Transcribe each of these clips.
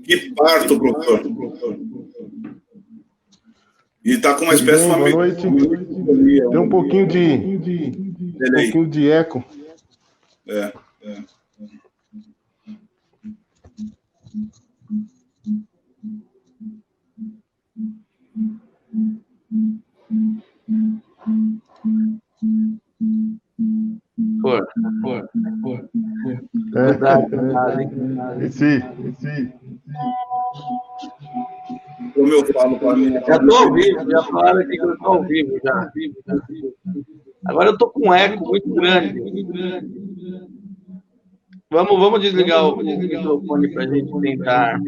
Que parto, professor. E está com uma espécie de... Boa noite. Tem um pouquinho de eco. É. Como eu falo para mim... Já estou ao vivo, já falaram aqui que eu estou ao vivo, já. Agora eu estou com um eco muito grande. Vamos desligar o microfone para a gente tentar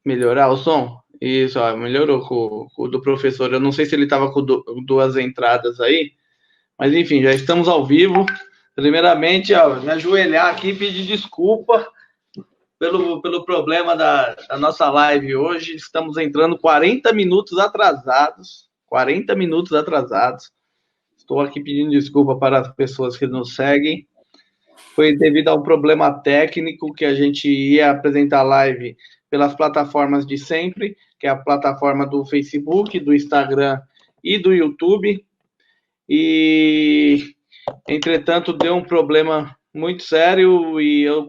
melhorar o som. Isso, ó, melhorou com o do professor. Eu não sei se ele estava com duas entradas aí, mas enfim, já estamos ao vivo. Primeiramente, ó, me ajoelhar aqui e pedir desculpa pelo problema da nossa live hoje. Estamos entrando 40 minutos atrasados. 40 minutos atrasados. Estou aqui pedindo desculpa para as pessoas que nos seguem. Foi devido a um problema técnico que a gente ia apresentar a live pelas plataformas de sempre, que é a plataforma do Facebook, do Instagram e do YouTube. E, entretanto, deu um problema muito sério e eu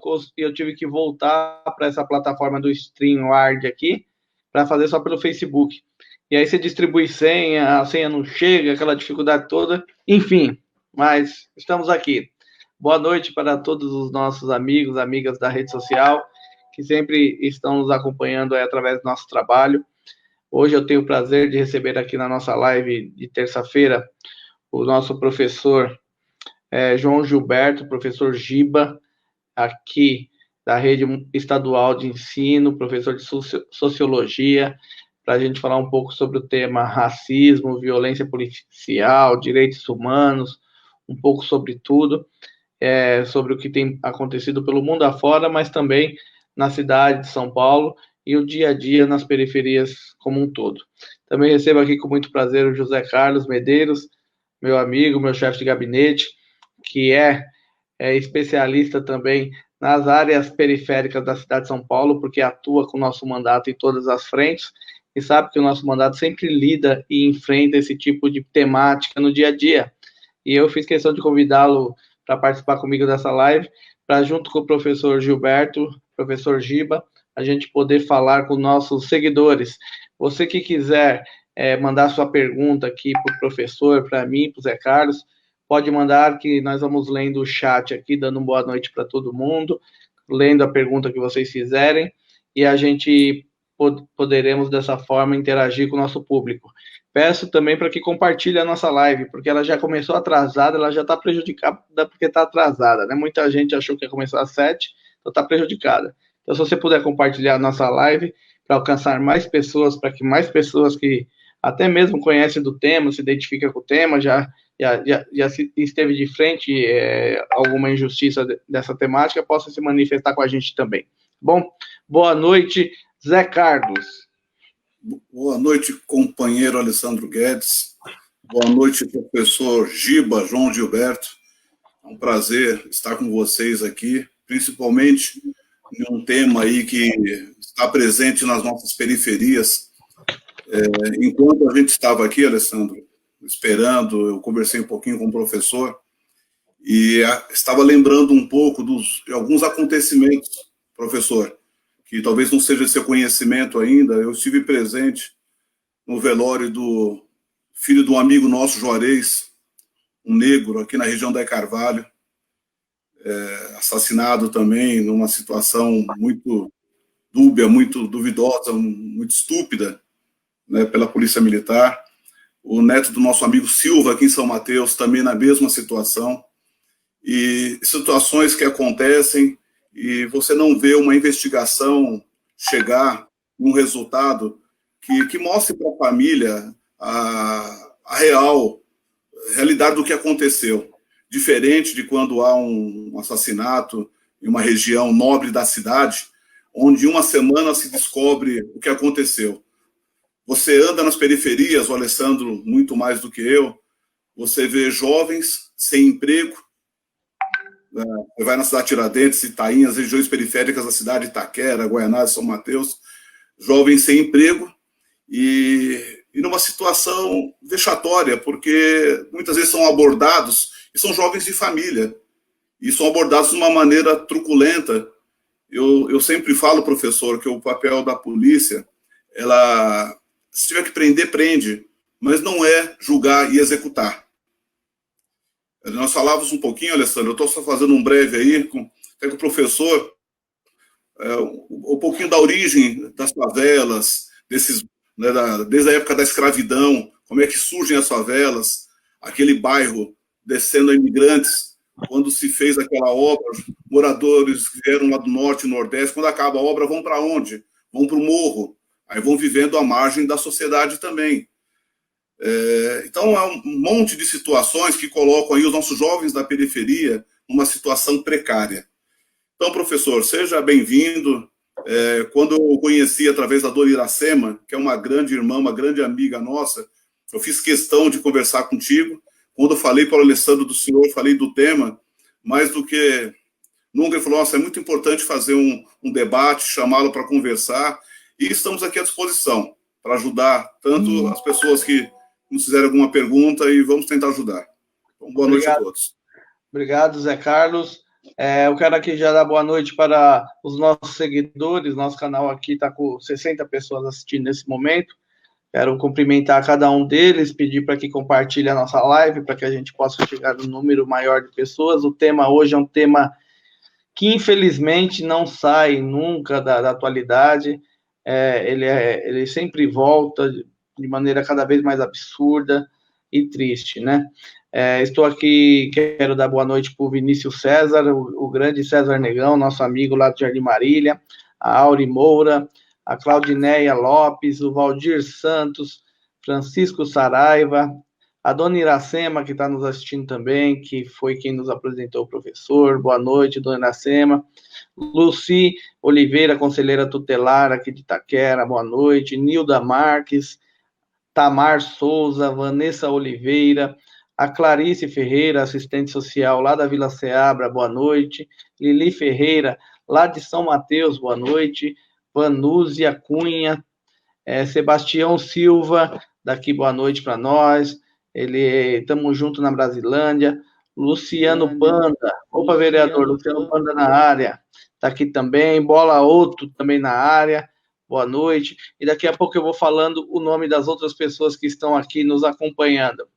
tive que voltar para essa plataforma do StreamYard aqui para fazer só pelo Facebook. E aí você distribui senha, a senha não chega, aquela dificuldade toda. Enfim, mas estamos aqui. Boa noite para todos os nossos amigos, amigas da rede social, que sempre estão nos acompanhando aí através do nosso trabalho. Hoje eu tenho o prazer de receber aqui na nossa live de terça-feira o nosso professor João Gilberto, professor Giba, aqui da Rede Estadual de Ensino, professor de Sociologia, para a gente falar um pouco sobre o tema racismo, violência policial, direitos humanos, um pouco sobre tudo, sobre o que tem acontecido pelo mundo afora, mas também na cidade de São Paulo e o dia a dia nas periferias como um todo. Também recebo aqui com muito prazer o José Carlos Medeiros, meu amigo, meu chefe de gabinete, que é especialista também nas áreas periféricas da cidade de São Paulo, porque atua com o nosso mandato em todas as frentes, e sabe que o nosso mandato sempre lida e enfrenta esse tipo de temática no dia a dia. E eu fiz questão de convidá-lo para participar comigo dessa live, para junto com o professor Gilberto, professor Giba, a gente poder falar com nossos seguidores. Você que quiser mandar sua pergunta aqui para o professor, para mim, para o Zé Carlos, pode mandar que nós vamos lendo o chat aqui, dando uma boa noite para todo mundo, lendo a pergunta que vocês fizerem, e a gente poderemos, dessa forma, interagir com o nosso público. Peço também para que compartilhe a nossa live, porque ela já começou atrasada, ela já está prejudicada porque está atrasada, né? Muita gente achou que ia começar às 7, então está prejudicada. Então, se você puder compartilhar a nossa live para alcançar mais pessoas, para que mais pessoas que até mesmo conhecem do tema, se identificam com o tema, já esteve de frente alguma injustiça dessa temática, possa se manifestar com a gente também. Bom, boa noite, Zé Carlos. Boa noite, companheiro Alessandro Guedes. Boa noite, professor Giba, João Gilberto. É um prazer estar com vocês aqui, principalmente em um tema aí que está presente nas nossas periferias. Enquanto a gente estava aqui, Alessandro, esperando, eu conversei um pouquinho com o professor e estava lembrando um pouco de alguns acontecimentos, professor, que talvez não seja de seu conhecimento ainda. Eu estive presente no velório do filho de um amigo nosso, Juarez, um negro, aqui na região da Carvalho, assassinado também numa situação muito dúbia, muito duvidosa, muito estúpida, né, pela polícia militar. O neto do nosso amigo Silva, aqui em São Mateus, também na mesma situação. E situações que acontecem e você não vê uma investigação chegar um resultado que mostre para a família a realidade do que aconteceu. Diferente de quando há um assassinato em uma região nobre da cidade, onde uma semana se descobre o que aconteceu. Você anda nas periferias, o Alessandro muito mais do que eu, você vê jovens sem emprego, Você vai na cidade de Tiradentes, Itaim, as regiões periféricas da cidade, Itaquera, Guaianazes, São Mateus, jovens sem emprego e numa situação vexatória, porque muitas vezes são abordados, e são jovens de família, e são abordados de uma maneira truculenta. Eu sempre falo, professor, que o papel da polícia, ela, se tiver que prender, prende, mas não é julgar e executar. Nós falávamos um pouquinho, Alessandro, eu estou só fazendo um breve aí, até com o professor, um pouquinho da origem das favelas, desde a época da escravidão, como é que surgem as favelas, aquele bairro descendo a imigrantes, quando se fez aquela obra, moradores que vieram lá do norte e nordeste, quando acaba a obra, vão para onde? Vão para o morro, aí vão vivendo à margem da sociedade também. Então, há um monte de situações que colocam aí os nossos jovens da periferia numa situação precária. Então, professor, seja bem-vindo. Quando eu conheci através da dona Iracema, que é uma grande irmã, uma grande amiga nossa, eu fiz questão de conversar contigo. Quando eu falei para o Alessandro do senhor, falei do tema, mais do que nunca, ele falou, nossa, é muito importante fazer um debate, chamá-lo para conversar, e estamos aqui à disposição para ajudar tanto as pessoas que nos fizeram alguma pergunta e vamos tentar ajudar. Então, boa noite a todos. Obrigado, Zé Carlos. Eu quero aqui já dar boa noite para os nossos seguidores. Nosso canal aqui está com 60 pessoas assistindo nesse momento. Quero cumprimentar cada um deles, pedir para que compartilhe a nossa live, para que a gente possa chegar a um número maior de pessoas. O tema hoje é um tema que, infelizmente, não sai nunca da atualidade. Ele sempre volta de maneira cada vez mais absurda e triste, né? Estou aqui, quero dar boa noite para o Vinícius César, o grande César Negão, nosso amigo lá do Jardim Marília, a Auri Moura, a Claudineia Lopes, o Valdir Santos, Francisco Saraiva, a dona Iracema, que está nos assistindo também, que foi quem nos apresentou o professor. Boa noite, dona Iracema. Luci Oliveira, conselheira tutelar aqui de Itaquera, boa noite. Nilda Marques, Tamar Souza, Vanessa Oliveira, a Clarice Ferreira, assistente social lá da Vila Seabra, boa noite. Lili Ferreira, lá de São Mateus, boa noite. Vanúzia Cunha, Sebastião Silva, daqui boa noite para nós. Estamos juntos na Brasilândia. Luciano Panda, opa, vereador, Luciano Panda na área, está aqui também. Bola Outro também na área, boa noite. E daqui a pouco eu vou falando o nome das outras pessoas que estão aqui nos acompanhando.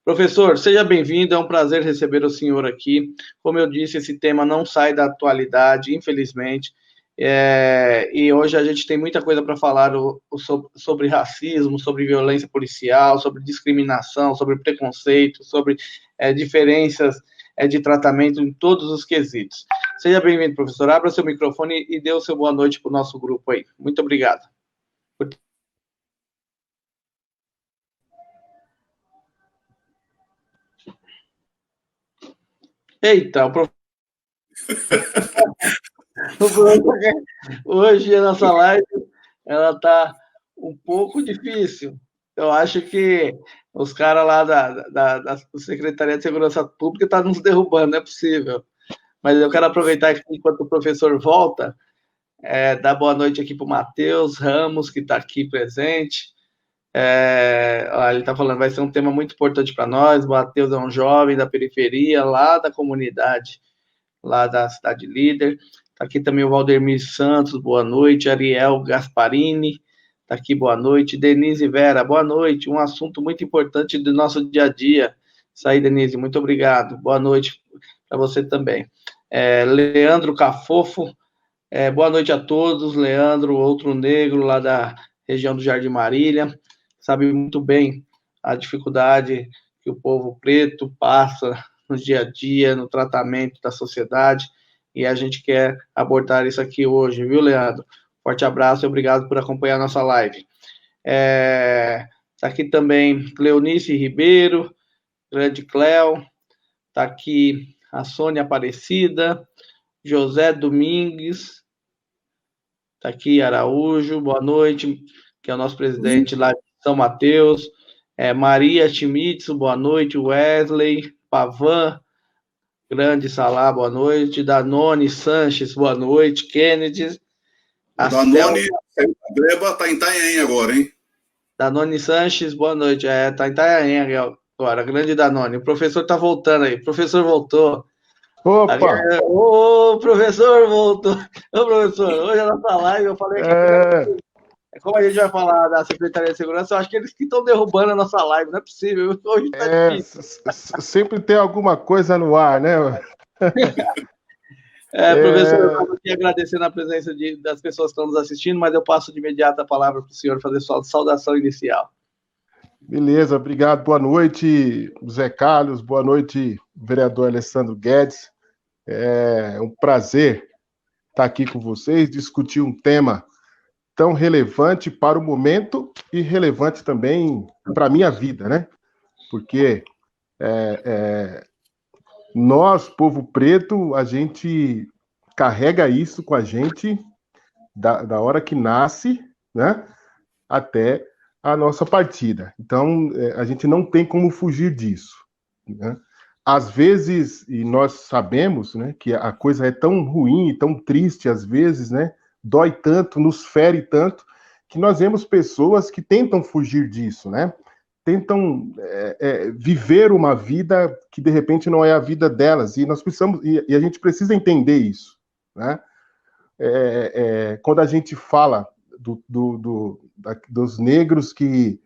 Professor, seja bem-vindo, é um prazer receber o senhor aqui. Como eu disse, esse tema não sai da atualidade, infelizmente. E hoje a gente tem muita coisa para falar sobre racismo, sobre violência policial, sobre discriminação, sobre preconceito, sobre diferenças de tratamento em todos os quesitos. Seja bem-vindo, professor. Abra seu microfone e dê o seu boa noite para o nosso grupo aí. Muito obrigado. Eita, o professor... Hoje a nossa live ela está um pouco difícil. Eu acho que os caras lá da Secretaria de Segurança Pública estão nos derrubando, não é possível. Mas eu quero aproveitar aqui, enquanto o professor volta, dar boa noite aqui para o Matheus Ramos, que está aqui presente. Ele está falando, vai ser um tema muito importante para nós. O Matheus é um jovem da periferia, lá da comunidade, lá da Cidade Líder. Está aqui também o Valdemir Santos, boa noite. Ariel Gasparini, está aqui, boa noite. Denise Vera, boa noite. Um assunto muito importante do nosso dia a dia. Isso aí, Denise, muito obrigado. Boa noite para você também. Leandro Cafofo, boa noite a todos. Leandro, outro negro lá da região do Jardim Marília, sabe muito bem a dificuldade que o povo preto passa no dia a dia, no tratamento da sociedade, e a gente quer abordar isso aqui hoje, viu, Leandro? Forte abraço e obrigado por acompanhar a nossa live. Está aqui também Cleonice Ribeiro, grande Cleo, está aqui a Sônia Aparecida, José Domingues, está aqui Araújo, boa noite, que é o nosso presidente lá de São Mateus, Maria Schmitz, boa noite, Wesley, Pavan, Grande Salá, boa noite. Danone Sanches, boa noite. Kennedy. O Danone Greba está em Itanhaém agora, hein? Danone Sanches, boa noite. Tá em Itanhaém agora. Grande Danone. O professor está voltando aí. O professor voltou. Opa! Ô, professor, voltou. Ô, professor, hoje é nossa live, eu falei que como a gente vai falar da Secretaria de Segurança, eu acho que eles que estão derrubando a nossa live, não é possível. Hoje tá difícil. Sempre tem alguma coisa no ar, né? Professor, eu estava aqui agradecendo a presença das pessoas que estão nos assistindo, mas eu passo de imediato a palavra para o senhor fazer sua saudação inicial. Beleza, obrigado. Boa noite, Zé Carlos. Boa noite, vereador Alessandro Guedes. É um prazer estar aqui com vocês, discutir um tema tão relevante para o momento e relevante também para a minha vida, né? Porque nós, povo preto, a gente carrega isso com a gente da hora que nasce, né? Até a nossa partida. Então, a gente não tem como fugir disso, né? Às vezes, e nós sabemos, né, que a coisa é tão ruim e tão triste, às vezes, né? Dói tanto, nos fere tanto, que nós vemos pessoas que tentam fugir disso, né? Tentam viver uma vida que, de repente, não é a vida delas, e nós precisamos, e a gente precisa entender isso, né? Quando a gente fala dos negros que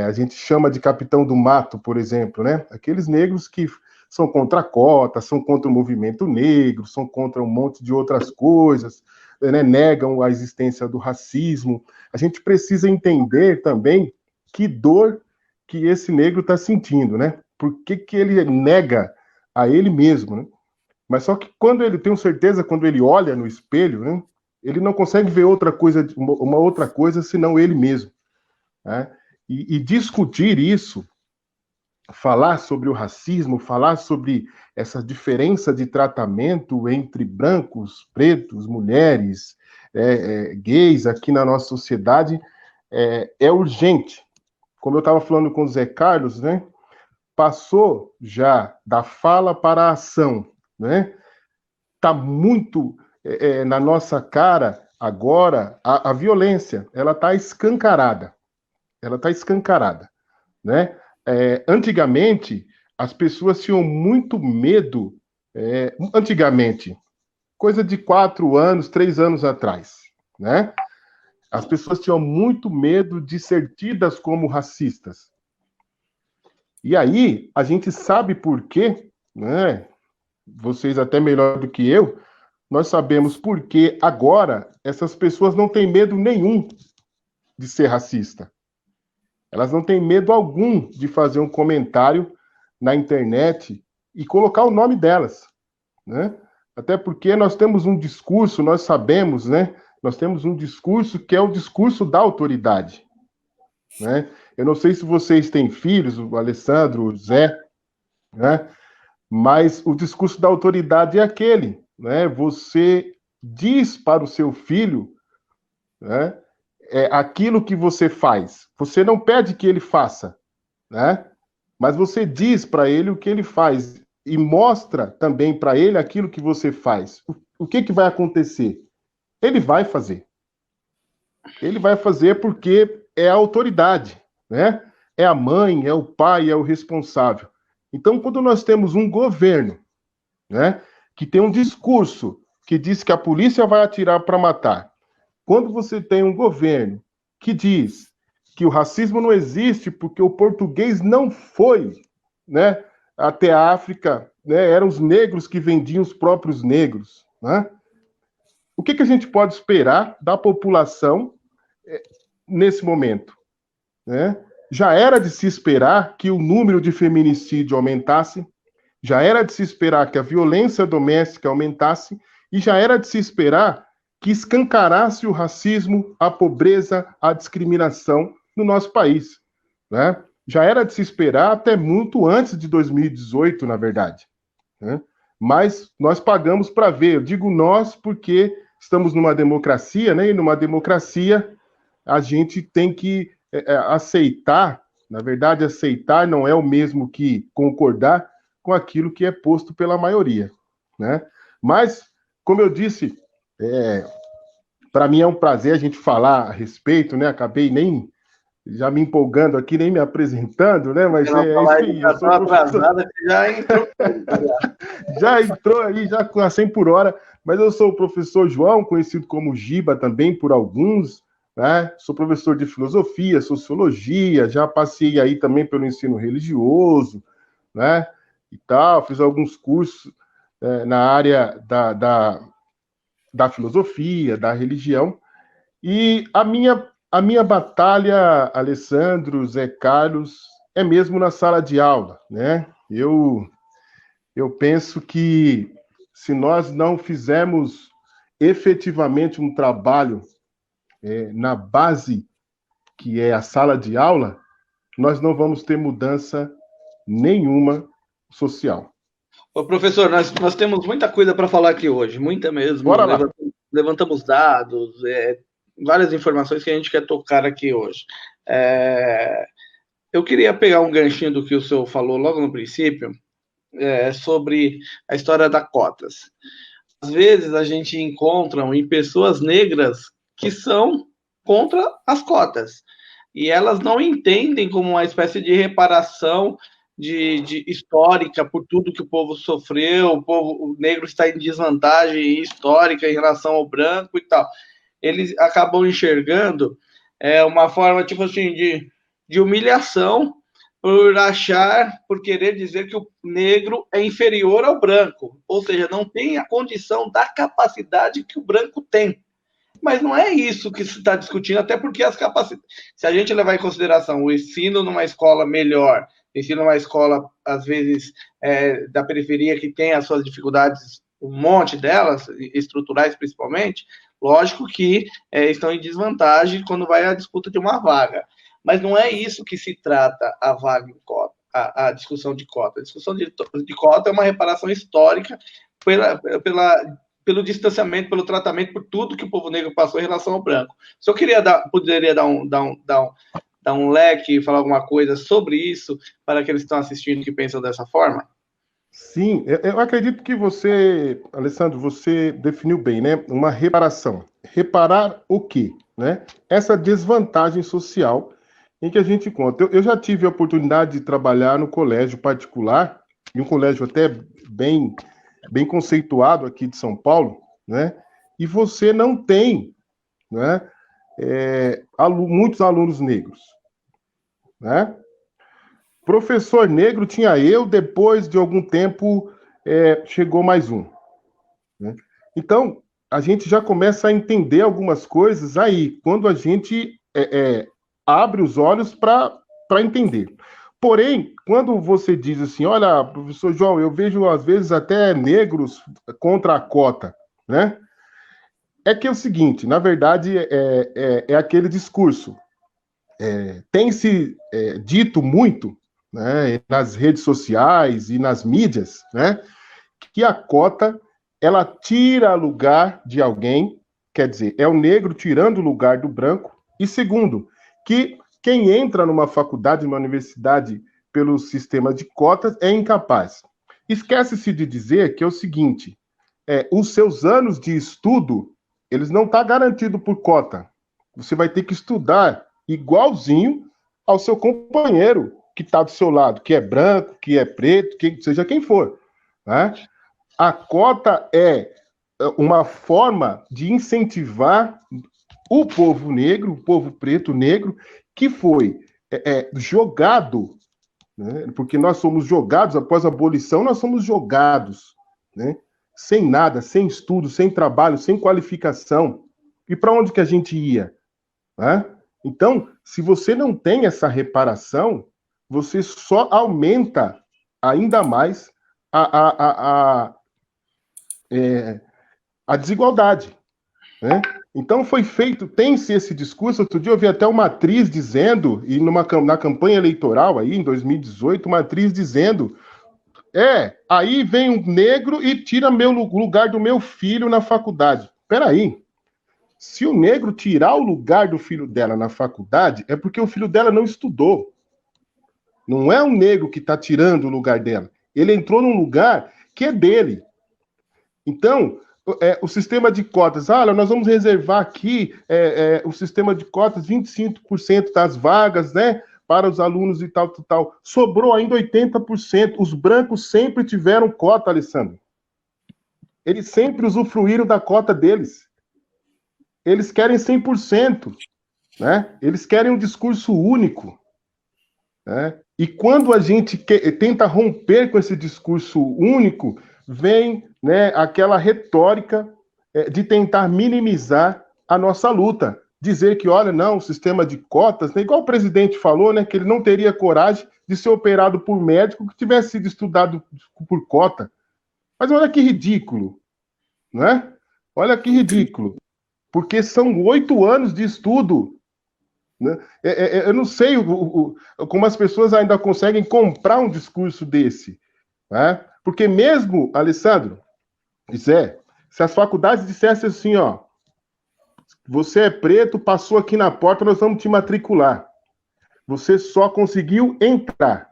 a gente chama de capitão do mato, por exemplo, né? Aqueles negros que são contra a cota, são contra o movimento negro, são contra um monte de outras coisas, né? Negam a existência do racismo. A gente precisa entender também que dor que esse negro está sentindo, né? Por que ele nega a ele mesmo, né? Mas só que quando ele, tenho certeza, quando ele olha no espelho, né? Ele não consegue ver outra coisa, uma outra coisa senão ele mesmo, né? E discutir isso, falar sobre o racismo, falar sobre essa diferença de tratamento entre brancos, pretos, mulheres, gays aqui na nossa sociedade, é urgente. Como eu estava falando com o Zé Carlos, né? Passou já da fala para a ação, né? Tá muito na nossa cara agora a violência, ela está escancarada. Ela está escancarada, né? Antigamente, as pessoas tinham muito medo, antigamente, coisa de 4 anos, 3 anos atrás, né? As pessoas tinham muito medo de ser tidas como racistas. E aí, a gente sabe por quê, né? Vocês até melhor do que eu, nós sabemos por que agora essas pessoas não têm medo nenhum de ser racista. Elas não têm medo algum de fazer um comentário na internet e colocar o nome delas, né? Até porque nós temos um discurso, nós sabemos, né? Nós temos um discurso que é o discurso da autoridade, né? Eu não sei se vocês têm filhos, o Alessandro, o Zé, né? Mas o discurso da autoridade é aquele, né? Você diz para o seu filho, né? Aquilo que você faz. Você não pede que ele faça, né? Mas você diz para ele o que ele faz e mostra também para ele aquilo que você faz. O que vai acontecer? Ele vai fazer. Ele vai fazer porque é a autoridade, né? É a mãe, é o pai, é o responsável. Então, quando nós temos um governo, né, que tem um discurso que diz que a polícia vai atirar para matar, quando você tem um governo que diz que o racismo não existe porque o português não foi, né, até a África, né, eram os negros que vendiam os próprios negros, né? O que a gente pode esperar da população nesse momento, né? Já era de se esperar que o número de feminicídio aumentasse, já era de se esperar que a violência doméstica aumentasse e já era de se esperar que escancarasse o racismo, a pobreza, a discriminação no nosso país, né? Já era de se esperar até muito antes de 2018, na verdade, né? Mas nós pagamos para ver. Eu digo nós porque estamos numa democracia, né? E numa democracia a gente tem que aceitar, na verdade, aceitar não é o mesmo que concordar, com aquilo que é posto pela maioria, né? Mas, como eu disse, para mim é um prazer a gente falar a respeito, né? Acabei nem já me empolgando aqui, nem me apresentando, né? Mas é isso aí. Eu sou professor... já entrou aí, já com a 100 por hora. Mas eu sou o professor João, conhecido como Giba também por alguns, né? Sou professor de filosofia, sociologia, já passei aí também pelo ensino religioso, né? E tal, fiz alguns cursos na área da filosofia, da religião. E a minha batalha, Alessandro, Zé Carlos, é mesmo na sala de aula, né? Eu penso que se nós não fizermos efetivamente um trabalho na base que é a sala de aula, nós não vamos ter mudança nenhuma social. Ô, professor, nós temos muita coisa para falar aqui hoje, muita mesmo. Bora lá. Levantamos dados, várias informações que a gente quer tocar aqui hoje. Eu queria pegar um ganchinho do que o senhor falou logo no princípio, sobre a história das cotas. Às vezes a gente encontra em pessoas negras que são contra as cotas, e elas não entendem como uma espécie de reparação de histórica por tudo que o povo sofreu, o negro está em desvantagem histórica em relação ao branco e tal. Eles acabam enxergando uma forma, tipo assim, de humilhação por querer dizer que o negro é inferior ao branco, ou seja, não tem a condição da capacidade que o branco tem. Mas não é isso que se está discutindo, até porque as capacidades... Se a gente levar em consideração o ensino numa escola melhor, ensino numa escola, às vezes, da periferia, que tem as suas dificuldades, um monte delas, estruturais principalmente, lógico que estão em desvantagem quando vai a disputa de uma vaga. Mas não é isso que se trata a vaga em cota, a discussão de cota. A discussão de cota é uma reparação histórica pelo distanciamento, pelo tratamento, por tudo que o povo negro passou em relação ao branco. Se eu poderia dar um leque e falar alguma coisa sobre isso para aqueles que estão assistindo que pensam dessa forma? Sim, eu acredito que você, Alessandro, você definiu bem, né? Uma reparação. Reparar o quê? Né? Essa desvantagem social em que a gente conta. Eu já tive a oportunidade de trabalhar no colégio particular, em um colégio até bem conceituado aqui de São Paulo, né? E você não tem, né, muitos alunos negros, né? Professor negro tinha eu, depois de algum tempo chegou mais um, né? Então, a gente já começa a entender algumas coisas aí, quando a gente abre os olhos para entender. Porém, quando você diz assim, olha, professor João, eu vejo às vezes até negros contra a cota, né? É que é o seguinte, na verdade, é aquele discurso. Tem-se dito muito, né, nas redes sociais e nas mídias, né, que a cota, ela tira lugar de alguém, quer dizer, é o negro tirando o lugar do branco, e segundo, que quem entra numa faculdade, numa universidade, pelo sistema de cotas, é incapaz. Esquece-se de dizer que é o seguinte, os seus anos de estudo, eles não estão garantidos por cota. Você vai ter que estudar igualzinho ao seu companheiro que está do seu lado, que é branco, que é preto, que seja quem for, né? A cota é uma forma de incentivar o povo negro, o povo preto negro, que foi jogado, né? Porque nós somos jogados, após a abolição, nós somos jogados, né? Sem nada, sem estudo, sem trabalho, sem qualificação. E para onde que a gente ia? Né? Então, se você não tem essa reparação, você só aumenta ainda mais a desigualdade, né? Então foi feito, tem-se esse discurso. Outro dia eu vi até uma atriz dizendo, e na campanha eleitoral aí, em 2018, uma atriz dizendo, aí vem um negro e tira o lugar do meu filho na faculdade. Peraí, se o negro tirar o lugar do filho dela na faculdade, é porque o filho dela não estudou. Não é o negro que está tirando o lugar dela. Ele entrou num lugar que é dele. Então, o sistema de cotas, nós vamos reservar aqui o sistema de cotas, 25% das vagas, né, para os alunos e tal. Sobrou ainda 80%. Os brancos sempre tiveram cota, Alessandro. Eles sempre usufruíram da cota deles. Eles querem 100%, né? Eles querem um discurso único, né? E quando a gente tenta romper com esse discurso único, vem, né, aquela retórica de tentar minimizar a nossa luta. Dizer que, olha, não, o sistema de cotas, né, igual o presidente falou, né, que ele não teria coragem de ser operado por médico que tivesse sido estudado por cota. Mas olha que ridículo, né? Olha que ridículo. Porque são 8 anos de estudo, né? Eu não sei como as pessoas ainda conseguem comprar um discurso desse, né? Porque mesmo, Alessandro, Zé, se as faculdades dissessem assim, ó, você é preto, passou aqui na porta, nós vamos te matricular. Você só conseguiu entrar.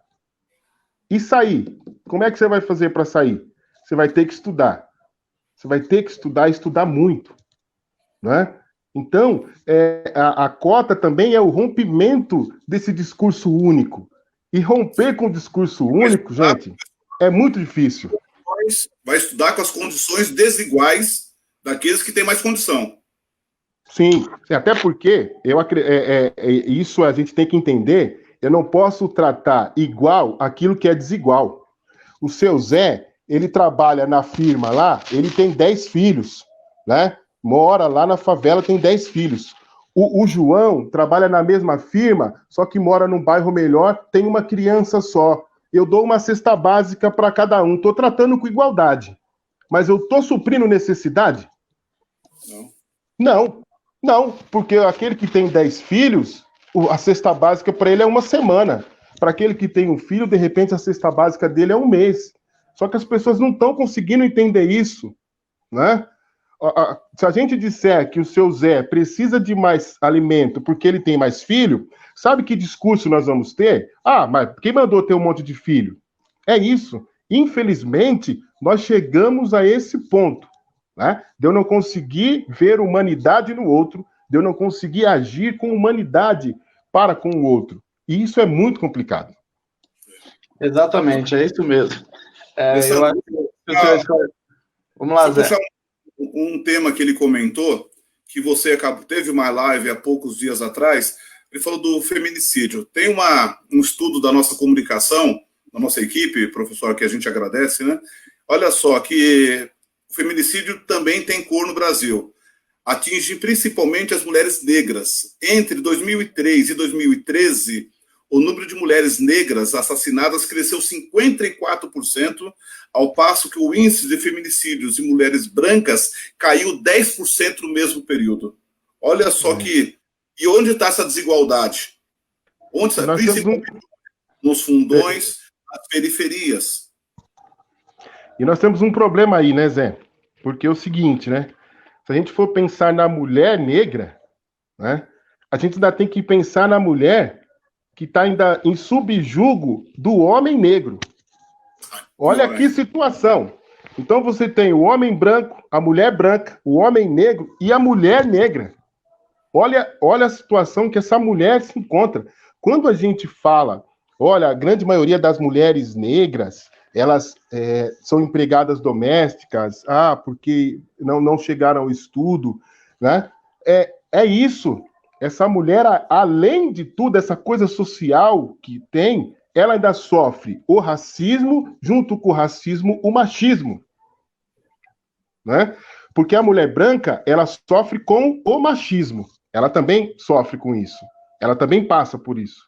E sair? Como é que você vai fazer para sair? Você vai ter que estudar. Você vai ter que estudar e estudar muito, né? Então, a cota também é o rompimento desse discurso único. E romper com o discurso único, gente, é muito difícil. Vai estudar com as condições desiguais daqueles que têm mais condição. Sim, até porque isso a gente tem que entender. Eu não posso tratar igual aquilo que é desigual. O seu Zé, ele trabalha na firma lá, ele tem 10 filhos, né? Mora lá na favela, tem 10 filhos. O João trabalha na mesma firma, só que mora num bairro melhor, tem uma criança só. Eu dou uma cesta básica para cada um. Estou tratando com igualdade. Mas eu estou suprindo necessidade? Não, porque aquele que tem 10 filhos, a cesta básica para ele é uma semana. Para aquele que tem um filho, de repente a cesta básica dele é um mês. Só que as pessoas não estão conseguindo entender isso, né? Se a gente disser que o seu Zé precisa de mais alimento porque ele tem mais filho, sabe que discurso nós vamos ter? Mas quem mandou ter um monte de filho? É isso. Infelizmente, nós chegamos a esse ponto, né? De eu não conseguir ver humanidade no outro, de eu não conseguir agir com humanidade para com o outro. E isso é muito complicado. Exatamente, é isso mesmo. Eu acho que vamos lá, Zé. Um tema que ele comentou, que você teve uma live há poucos dias atrás, ele falou do feminicídio. Tem um estudo da nossa comunicação, da nossa equipe, professor, que a gente agradece, né? Olha só, que o feminicídio também tem cor no Brasil. Atinge principalmente as mulheres negras. Entre 2003 e 2013, o número de mulheres negras assassinadas cresceu 54%, ao passo que o índice de feminicídios de mulheres brancas caiu 10% no mesmo período. Olha só que... E onde está essa desigualdade? Onde está? Principalmente nos fundões, nas periferias. E nós temos um problema aí, né, Zé? Porque é o seguinte, né? Se a gente for pensar na mulher negra, né, a gente ainda tem que pensar na mulher que está ainda em subjugo do homem negro. Olha que situação. Então você tem o homem branco, a mulher branca, o homem negro e a mulher negra. Olha a situação que essa mulher se encontra. Quando a gente fala, olha, a grande maioria das mulheres negras, elas são empregadas domésticas, porque não chegaram ao estudo, né? É isso. Essa mulher, além de tudo, essa coisa social que tem, ela ainda sofre o racismo, junto com o racismo, o machismo, né? Porque a mulher branca, ela sofre com o machismo. Ela também sofre com isso. Ela também passa por isso.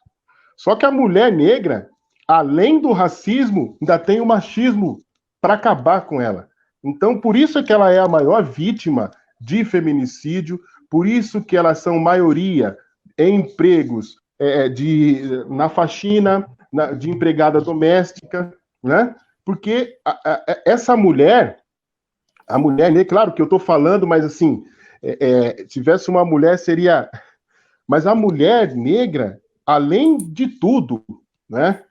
Só que a mulher negra, além do racismo, ainda tem o machismo para acabar com ela. Então, por isso é que ela é a maior vítima de feminicídio, por isso que elas são maioria em empregos na faxina, de empregada doméstica, né? Porque essa mulher, a mulher negra, claro que eu estou falando, mas assim, tivesse uma mulher seria... Mas a mulher negra, além de tudo, né?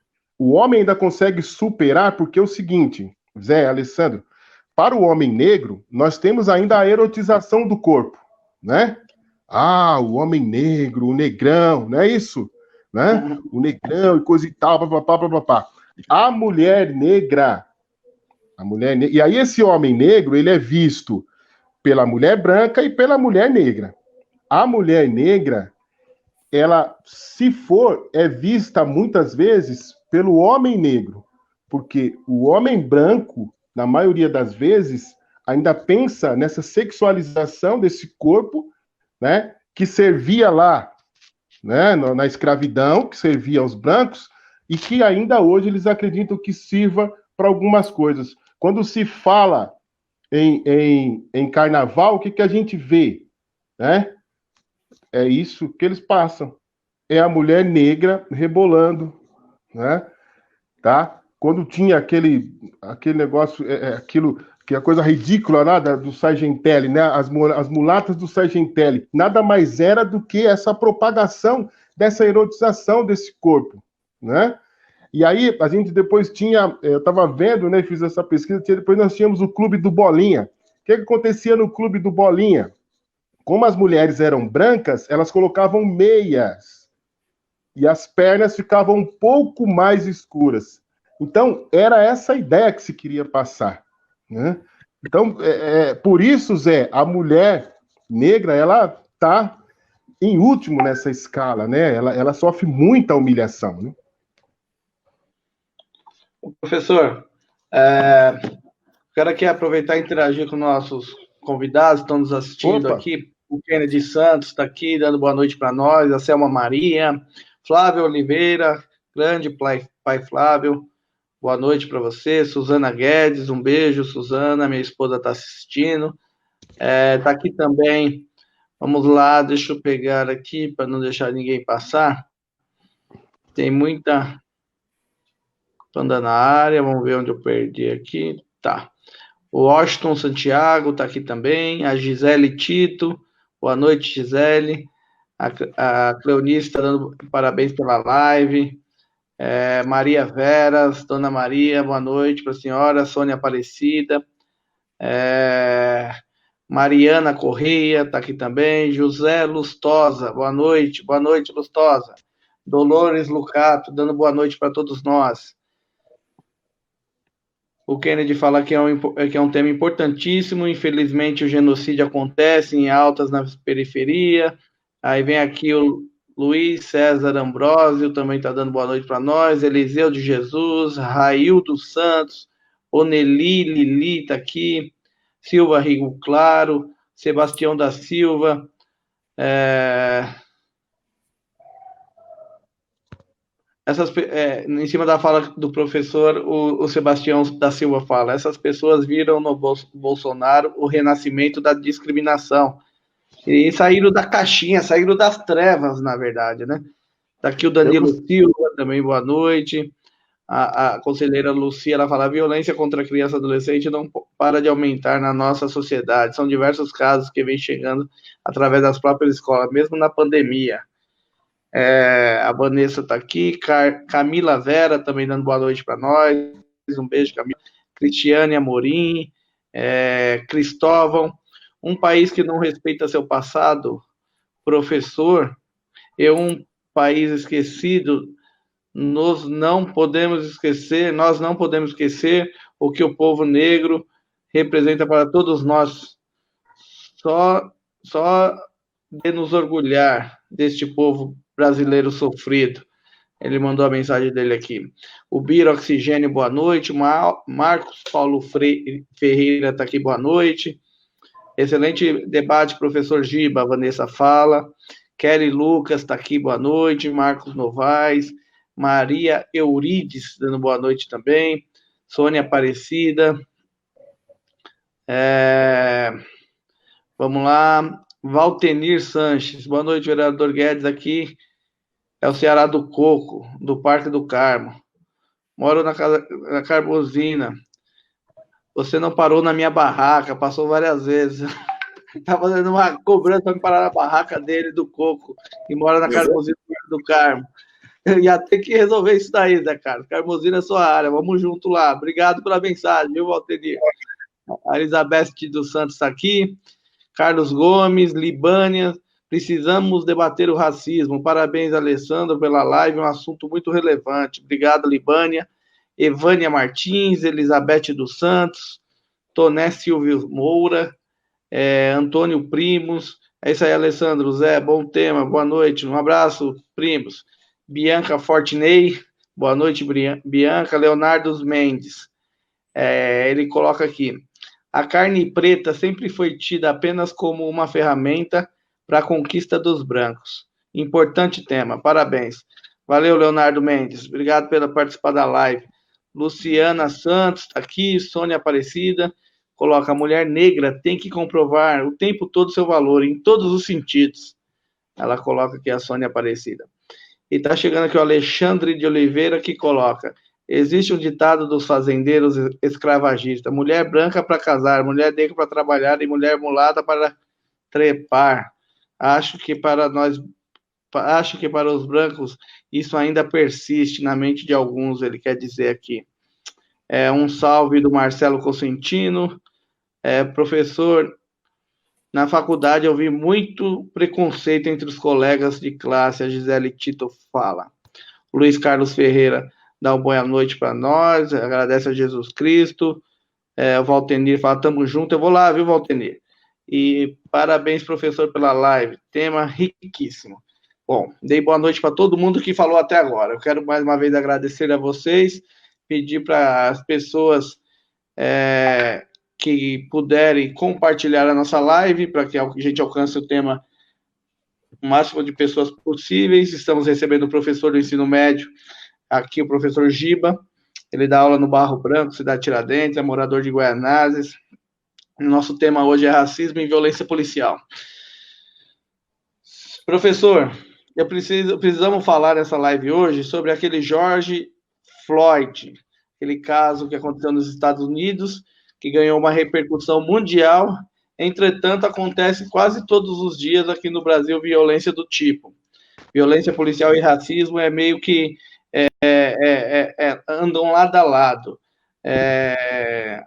o homem ainda consegue superar, porque é o seguinte, Zé, Alessandro, para o homem negro, nós temos ainda a erotização do corpo, né? Ah, o homem negro, o negrão, não é isso? Né? O negrão e coisa e tal, papapá. A mulher negra, e aí esse homem negro, ele é visto pela mulher branca e pela mulher negra. A mulher negra, ela, se for, é vista muitas vezes pelo homem negro, porque o homem branco, na maioria das vezes, ainda pensa nessa sexualização desse corpo, né, que servia lá, né, na escravidão, que servia aos brancos, e que ainda hoje eles acreditam que sirva para algumas coisas. Quando se fala em carnaval, o que a gente vê? Né? É isso que eles passam. É a mulher negra rebolando, né? Tá? Quando tinha aquele negócio, aquilo que é a coisa ridícula lá do Sargentelli, né? As mulatas do Sargentelli, nada mais era do que essa propagação dessa erotização desse corpo, né? E aí a gente depois tinha, eu estava vendo, né? Fiz essa pesquisa, depois nós tínhamos o Clube do Bolinha. O que acontecia no Clube do Bolinha? Como as mulheres eram brancas, elas colocavam meias e as pernas ficavam um pouco mais escuras. Então, era essa a ideia que se queria passar, né? Então, por isso, Zé, a mulher negra, ela está em último nessa escala, né? Ela sofre muita humilhação, né? Professor, quero aqui aproveitar e interagir com nossos convidados que estão nos assistindo. Opa. Aqui. O Kennedy Santos está aqui dando boa noite para nós, a Selma Maria, Flávio Oliveira, grande pai Flávio, boa noite para você. Suzana Guedes, um beijo, Suzana, minha esposa está assistindo. Está aqui também, vamos lá, deixa eu pegar aqui para não deixar ninguém passar. Tem muita banda na área, vamos ver onde eu perdi aqui. Tá. O Washington Santiago está aqui também, a Gisele Tito, boa noite, Gisele. A Cleonice está dando parabéns pela live. Maria Veras, Dona Maria, boa noite para a senhora. Sônia Aparecida. Mariana Correia está aqui também. José Lustosa, boa noite Lustosa. Dolores Lucato, dando boa noite para todos nós. O Kennedy fala que é um tema importantíssimo. Infelizmente, o genocídio acontece em altas na periferia. Aí vem aqui o Luiz César Ambrósio, também está dando boa noite para nós. Eliseu de Jesus, Raildo Santos, Oneli Lili está aqui. Silva Rigo Claro, Sebastião da Silva. Em cima da fala do professor, o Sebastião da Silva fala, essas pessoas viram no Bolsonaro o renascimento da discriminação. E saíram da caixinha, saíram das trevas, na verdade, né? Tá aqui o Danilo Silva, também boa noite. A conselheira Lucia, ela fala, a violência contra a criança e adolescente não para de aumentar na nossa sociedade. São diversos casos que vêm chegando através das próprias escolas, mesmo na pandemia. A Vanessa está aqui, Camila Vera também dando boa noite para nós, um beijo, Camila. Cristiane Amorim, Cristóvão, um país que não respeita seu passado, professor, é um país esquecido, nós não podemos esquecer o que o povo negro representa para todos nós, só de nos orgulhar deste povo brasileiro sofrido. Ele mandou a mensagem dele aqui. O Bira Oxigênio, boa noite. Marcos Paulo Ferreira está aqui, boa noite. Excelente debate, professor Giba, a Vanessa fala. Kelly Lucas está aqui, boa noite. Marcos Novaes. Maria Eurides, dando boa noite também. Sônia Aparecida. Vamos lá. Valtenir Sanches, boa noite, vereador Guedes, aqui é o Ceará do Coco, do Parque do Carmo. Moro na Carbosina. Você não parou na minha barraca, passou várias vezes. Tá fazendo uma cobrança para me parar na barraca dele, do Coco, e mora na Carbosina do Carmo. Eu ia ter que resolver isso daí, Zé Carlos. Carmozina é sua área, vamos junto lá. Obrigado pela mensagem, viu, Valtenir? A Elizabeth dos Santos está aqui. Carlos Gomes, Libânia, precisamos debater o racismo. Parabéns, Alessandro, pela live, um assunto muito relevante. Obrigado, Libânia. Evânia Martins, Elizabeth dos Santos, Toné Silvio Moura, Antônio Primos. É isso aí, Alessandro. Zé, bom tema, boa noite. Um abraço, Primos. Bianca Fortinei, boa noite, Bianca. Leonardo Mendes, ele coloca aqui: a carne preta sempre foi tida apenas como uma ferramenta para a conquista dos brancos. Importante tema, parabéns. Valeu, Leonardo Mendes, obrigado pela participar da live. Luciana Santos está aqui, Sônia Aparecida, coloca: a mulher negra tem que comprovar o tempo todo seu valor, em todos os sentidos. Ela coloca aqui a Sônia Aparecida. E está chegando aqui o Alexandre de Oliveira, que coloca: existe um ditado dos fazendeiros escravagistas: mulher branca para casar, mulher negra para trabalhar e mulher mulata para trepar. Acho que para os brancos isso ainda persiste na mente de alguns, ele quer dizer aqui. Um salve do Marcelo Cosentino. Professor, na faculdade eu vi muito preconceito entre os colegas de classe, a Gisele Tito fala. Luiz Carlos Ferreira dá uma boa noite para nós, agradece a Jesus Cristo. O Valtenir fala: tamo junto. Eu vou lá, viu, Valtenir? E parabéns, professor, pela live, tema riquíssimo. Bom, dei boa noite para todo mundo que falou até agora. Eu quero mais uma vez agradecer a vocês, pedir para as pessoas que puderem compartilhar a nossa live, para que a gente alcance o tema o máximo de pessoas possíveis. Estamos recebendo o professor do ensino médio, aqui o professor Giba, ele dá aula no Barro Branco, cidade Tiradentes, é morador de Guaianazes. O nosso tema hoje é racismo e violência policial. Professor, precisamos falar nessa live hoje sobre aquele George Floyd, aquele caso que aconteceu nos Estados Unidos, que ganhou uma repercussão mundial. Entretanto, acontece quase todos os dias aqui no Brasil violência do tipo. Violência policial e racismo meio que andam lado a lado.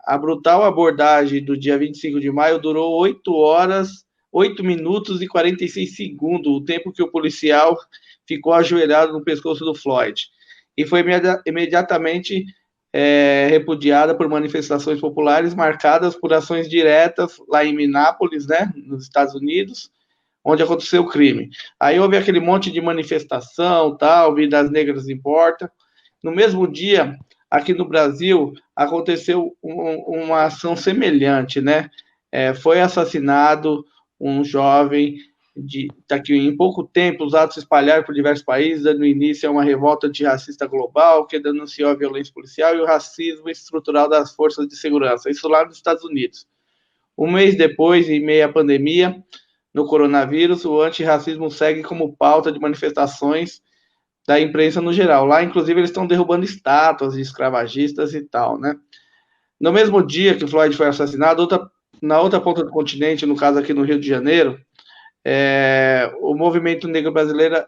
A brutal abordagem do dia 25 de maio durou 8 horas, 8 minutos e 46 segundos, o tempo que o policial ficou ajoelhado no pescoço do Floyd. E foi imediatamente repudiada por manifestações populares marcadas por ações diretas lá em Minneapolis, né, nos Estados Unidos, onde aconteceu o crime. Aí houve aquele monte de manifestação, tal, Vidas Negras Importam. No mesmo dia, aqui no Brasil, aconteceu uma ação semelhante, né? Foi assassinado um jovem, que em pouco tempo os atos se espalharam por diversos países, dando início a uma revolta antirracista global que denunciou a violência policial e o racismo estrutural das forças de segurança, isso lá nos Estados Unidos. Um mês depois, em meio à pandemia, no coronavírus, o antirracismo segue como pauta de manifestações da imprensa no geral. Lá, inclusive, eles estão derrubando estátuas de escravagistas e tal, né? No mesmo dia que o Floyd foi assassinado, na outra ponta do continente, no caso aqui no Rio de Janeiro, o Movimento Negro Brasileiro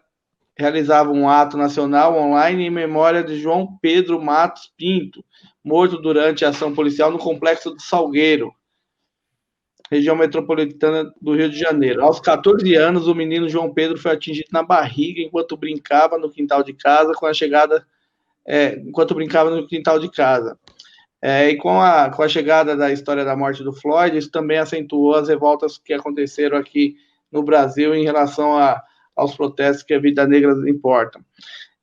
realizava um ato nacional online em memória de João Pedro Matos Pinto, morto durante a ação policial no Complexo do Salgueiro, região metropolitana do Rio de Janeiro. Aos 14 anos, o menino João Pedro foi atingido na barriga enquanto brincava no quintal de casa E com a chegada da história da morte do Floyd, isso também acentuou as revoltas que aconteceram aqui no Brasil em relação aos protestos que a vida negra importa.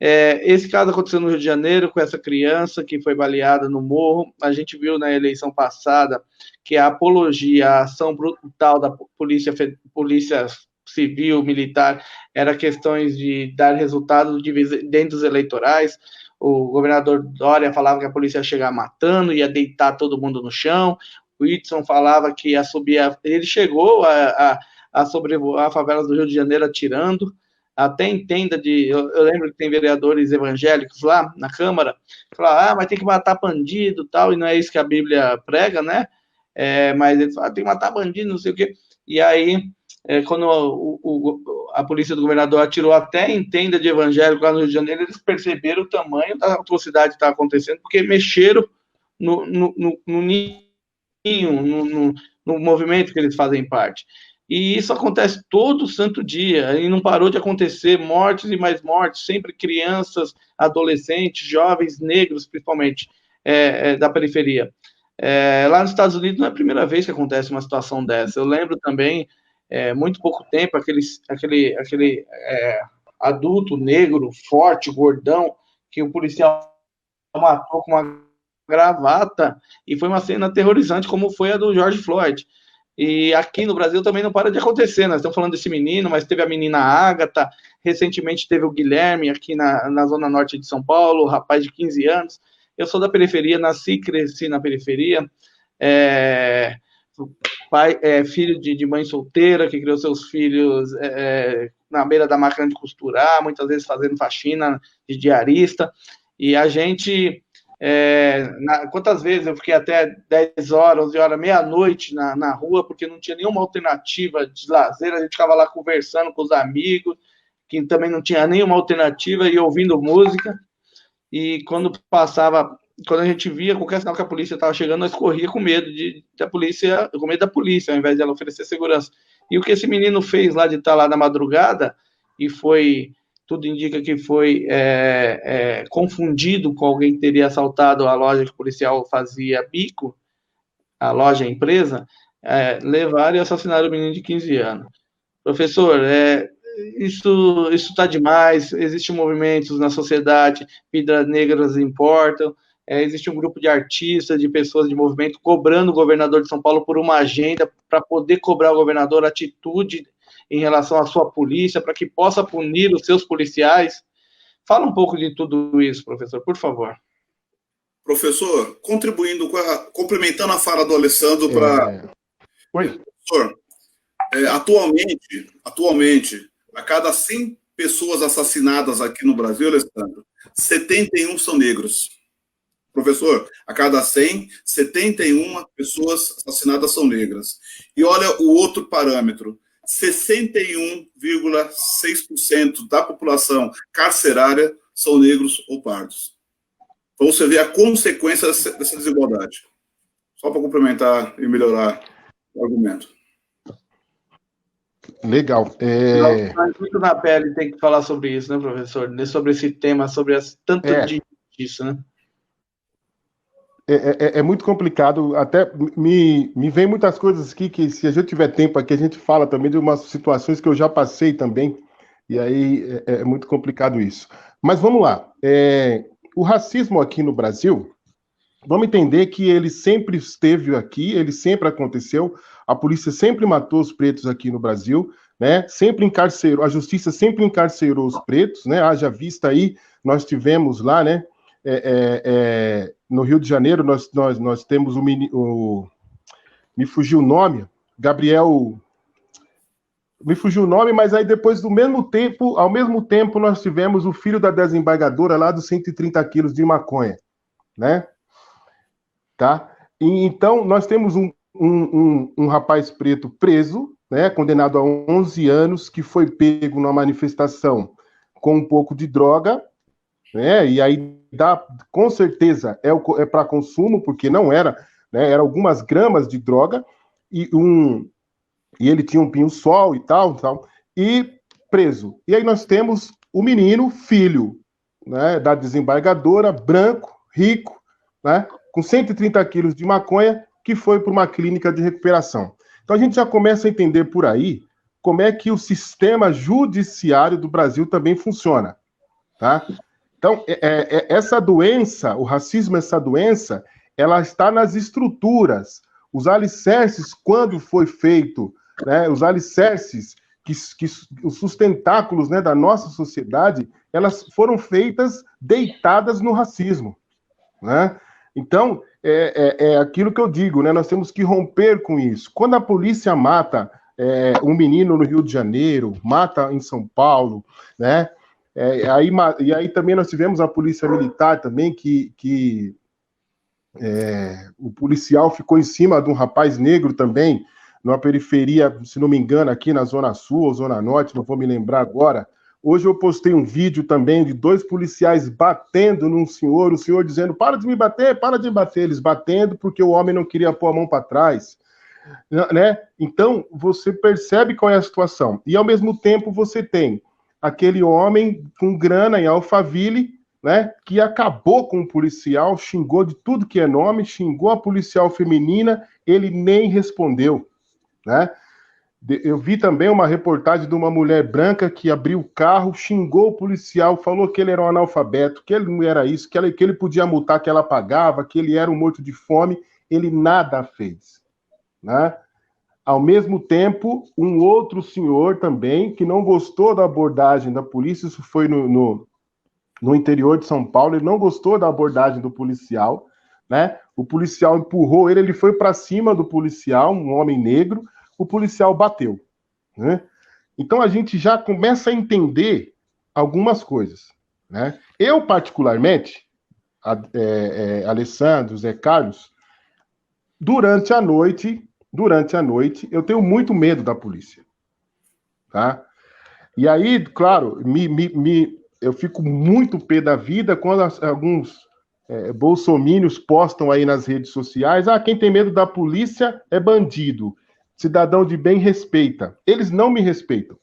Esse caso aconteceu no Rio de Janeiro, com essa criança que foi baleada no morro. A gente viu na eleição passada que a apologia, a ação brutal da polícia civil, militar, era questões de dar resultados de dividendos eleitorais. O governador Dória falava que a polícia ia chegar matando, ia deitar todo mundo no chão. O Whitson falava que ia subir. Ele chegou a sobrevoar favelas do Rio de Janeiro atirando. Até entenda eu lembro que tem vereadores evangélicos lá na Câmara que falam: mas tem que matar bandido e tal, e não é isso que a Bíblia prega, né? Mas eles falam: tem que matar bandido, não sei o quê. E aí, quando a polícia do governador atirou até em tenda de evangélico lá no Rio de Janeiro, eles perceberam o tamanho da atrocidade que estava acontecendo, porque mexeram no ninho, no movimento que eles fazem parte. E isso acontece todo santo dia, e não parou de acontecer, mortes e mais mortes, sempre crianças, adolescentes, jovens, negros, principalmente, da periferia. Lá nos Estados Unidos não é a primeira vez que acontece uma situação dessa. Eu lembro também, muito pouco tempo, aquele adulto negro, forte, gordão, que o policial matou com uma gravata, e foi uma cena aterrorizante, como foi a do George Floyd. E aqui no Brasil também não para de acontecer. Nós estamos falando desse menino, mas teve a menina Ágata, recentemente teve o Guilherme aqui na zona norte de São Paulo, rapaz de 15 anos. Eu sou da periferia, nasci e cresci na periferia, filho de mãe solteira, que criou seus filhos na beira da máquina de costurar, muitas vezes fazendo faxina de diarista, e a gente... quantas vezes eu fiquei até 10 horas, 11 horas, meia-noite na rua, porque não tinha nenhuma alternativa de lazer, a gente ficava lá conversando com os amigos, que também não tinha nenhuma alternativa, e ouvindo música, e quando a gente via qualquer sinal que a polícia estava chegando, nós corria com medo da polícia, ao invés de ela oferecer segurança. E o que esse menino fez lá de estar lá na madrugada, e tudo indica que foi confundido com alguém que teria assaltado a loja que o policial fazia bico, a loja, a empresa, levaram e assassinaram o menino de 15 anos. Professor, isso está demais, existem movimentos na sociedade, vidas negras importam, existe um grupo de artistas, de pessoas de movimento cobrando o governador de São Paulo por uma agenda para poder cobrar o governador atitude em relação à sua polícia, para que possa punir os seus policiais. Fala um pouco de tudo isso, professor, por favor. Professor, complementando a fala do Alessandro para... Oi. Professor, atualmente, a cada 100 pessoas assassinadas aqui no Brasil, Alessandro, 71 são negros. Professor, a cada 100, 71 pessoas assassinadas são negras. E olha o outro parâmetro, 61,6% da população carcerária são negros ou pardos. Então você vê a consequência dessa desigualdade. Só para complementar e melhorar o argumento. Legal. Muito na pele tem que falar sobre isso, né, professor? Sobre esse tema, sobre tanto de injustiça, né? É muito complicado, até me vem muitas coisas aqui que, se a gente tiver tempo aqui, a gente fala também de umas situações que eu já passei também, e aí é muito complicado isso. Mas vamos lá, o racismo aqui no Brasil, vamos entender que ele sempre esteve aqui, ele sempre aconteceu, a polícia sempre matou os pretos aqui no Brasil, né? Sempre encarcerou, a justiça sempre encarcerou os pretos, né? Haja vista aí, nós tivemos lá, né? No Rio de Janeiro, nós temos me fugiu o nome, Gabriel, me fugiu o nome, mas aí depois, ao mesmo tempo, nós tivemos o filho da desembargadora lá dos 130 quilos de maconha, né? Tá? E, então, nós temos um rapaz preto preso, né, condenado a 11 anos, que foi pego numa manifestação com um pouco de droga, né, e aí com certeza é para consumo, porque não era, né, era algumas gramas de droga, e ele tinha um pinho-sol e tal, e preso. E aí nós temos o menino, filho, né, da desembargadora, branco, rico, né, com 130 quilos de maconha, que foi para uma clínica de recuperação. Então a gente já começa a entender por aí como é que o sistema judiciário do Brasil também funciona, tá? Então, essa doença, o racismo, essa doença, ela está nas estruturas. Os alicerces, quando foi feito, né, os alicerces, os sustentáculos, né, da nossa sociedade, elas foram feitas deitadas no racismo, né? Então, é aquilo que eu digo, né? Nós temos que romper com isso. Quando a polícia mata um menino no Rio de Janeiro, mata em São Paulo, né? E aí também nós tivemos a polícia militar também, que o policial ficou em cima de um rapaz negro também, numa periferia, se não me engano, aqui na Zona Sul ou Zona Norte, não vou me lembrar agora. Hoje eu postei um vídeo também de 2 policiais batendo num senhor, o senhor dizendo, para de me bater, eles batendo porque o homem não queria pôr a mão para trás, né? Então, você percebe qual é a situação. E, ao mesmo tempo, você tem aquele homem com grana em Alphaville, né, que acabou com o policial, xingou de tudo que é nome, xingou a policial feminina, ele nem respondeu, né? Eu vi também uma reportagem de uma mulher branca que abriu o carro, xingou o policial, falou que ele era um analfabeto, que ele não era isso, que ele podia multar, que ela pagava, que ele era um morto de fome. Ele nada fez, né? Ao mesmo tempo, um outro senhor também, que não gostou da abordagem da polícia, isso foi no interior de São Paulo, ele não gostou da abordagem do policial, né? O policial empurrou ele foi para cima do policial, um homem negro, o policial bateu, né? Então a gente já começa a entender algumas coisas, né? Eu, particularmente, Alessandro, Zé Carlos, durante a noite, eu tenho muito medo da polícia, tá? E aí, claro, eu fico muito pé da vida quando alguns bolsomínios postam aí nas redes sociais, quem tem medo da polícia é bandido, cidadão de bem respeita. Eles não me respeitam.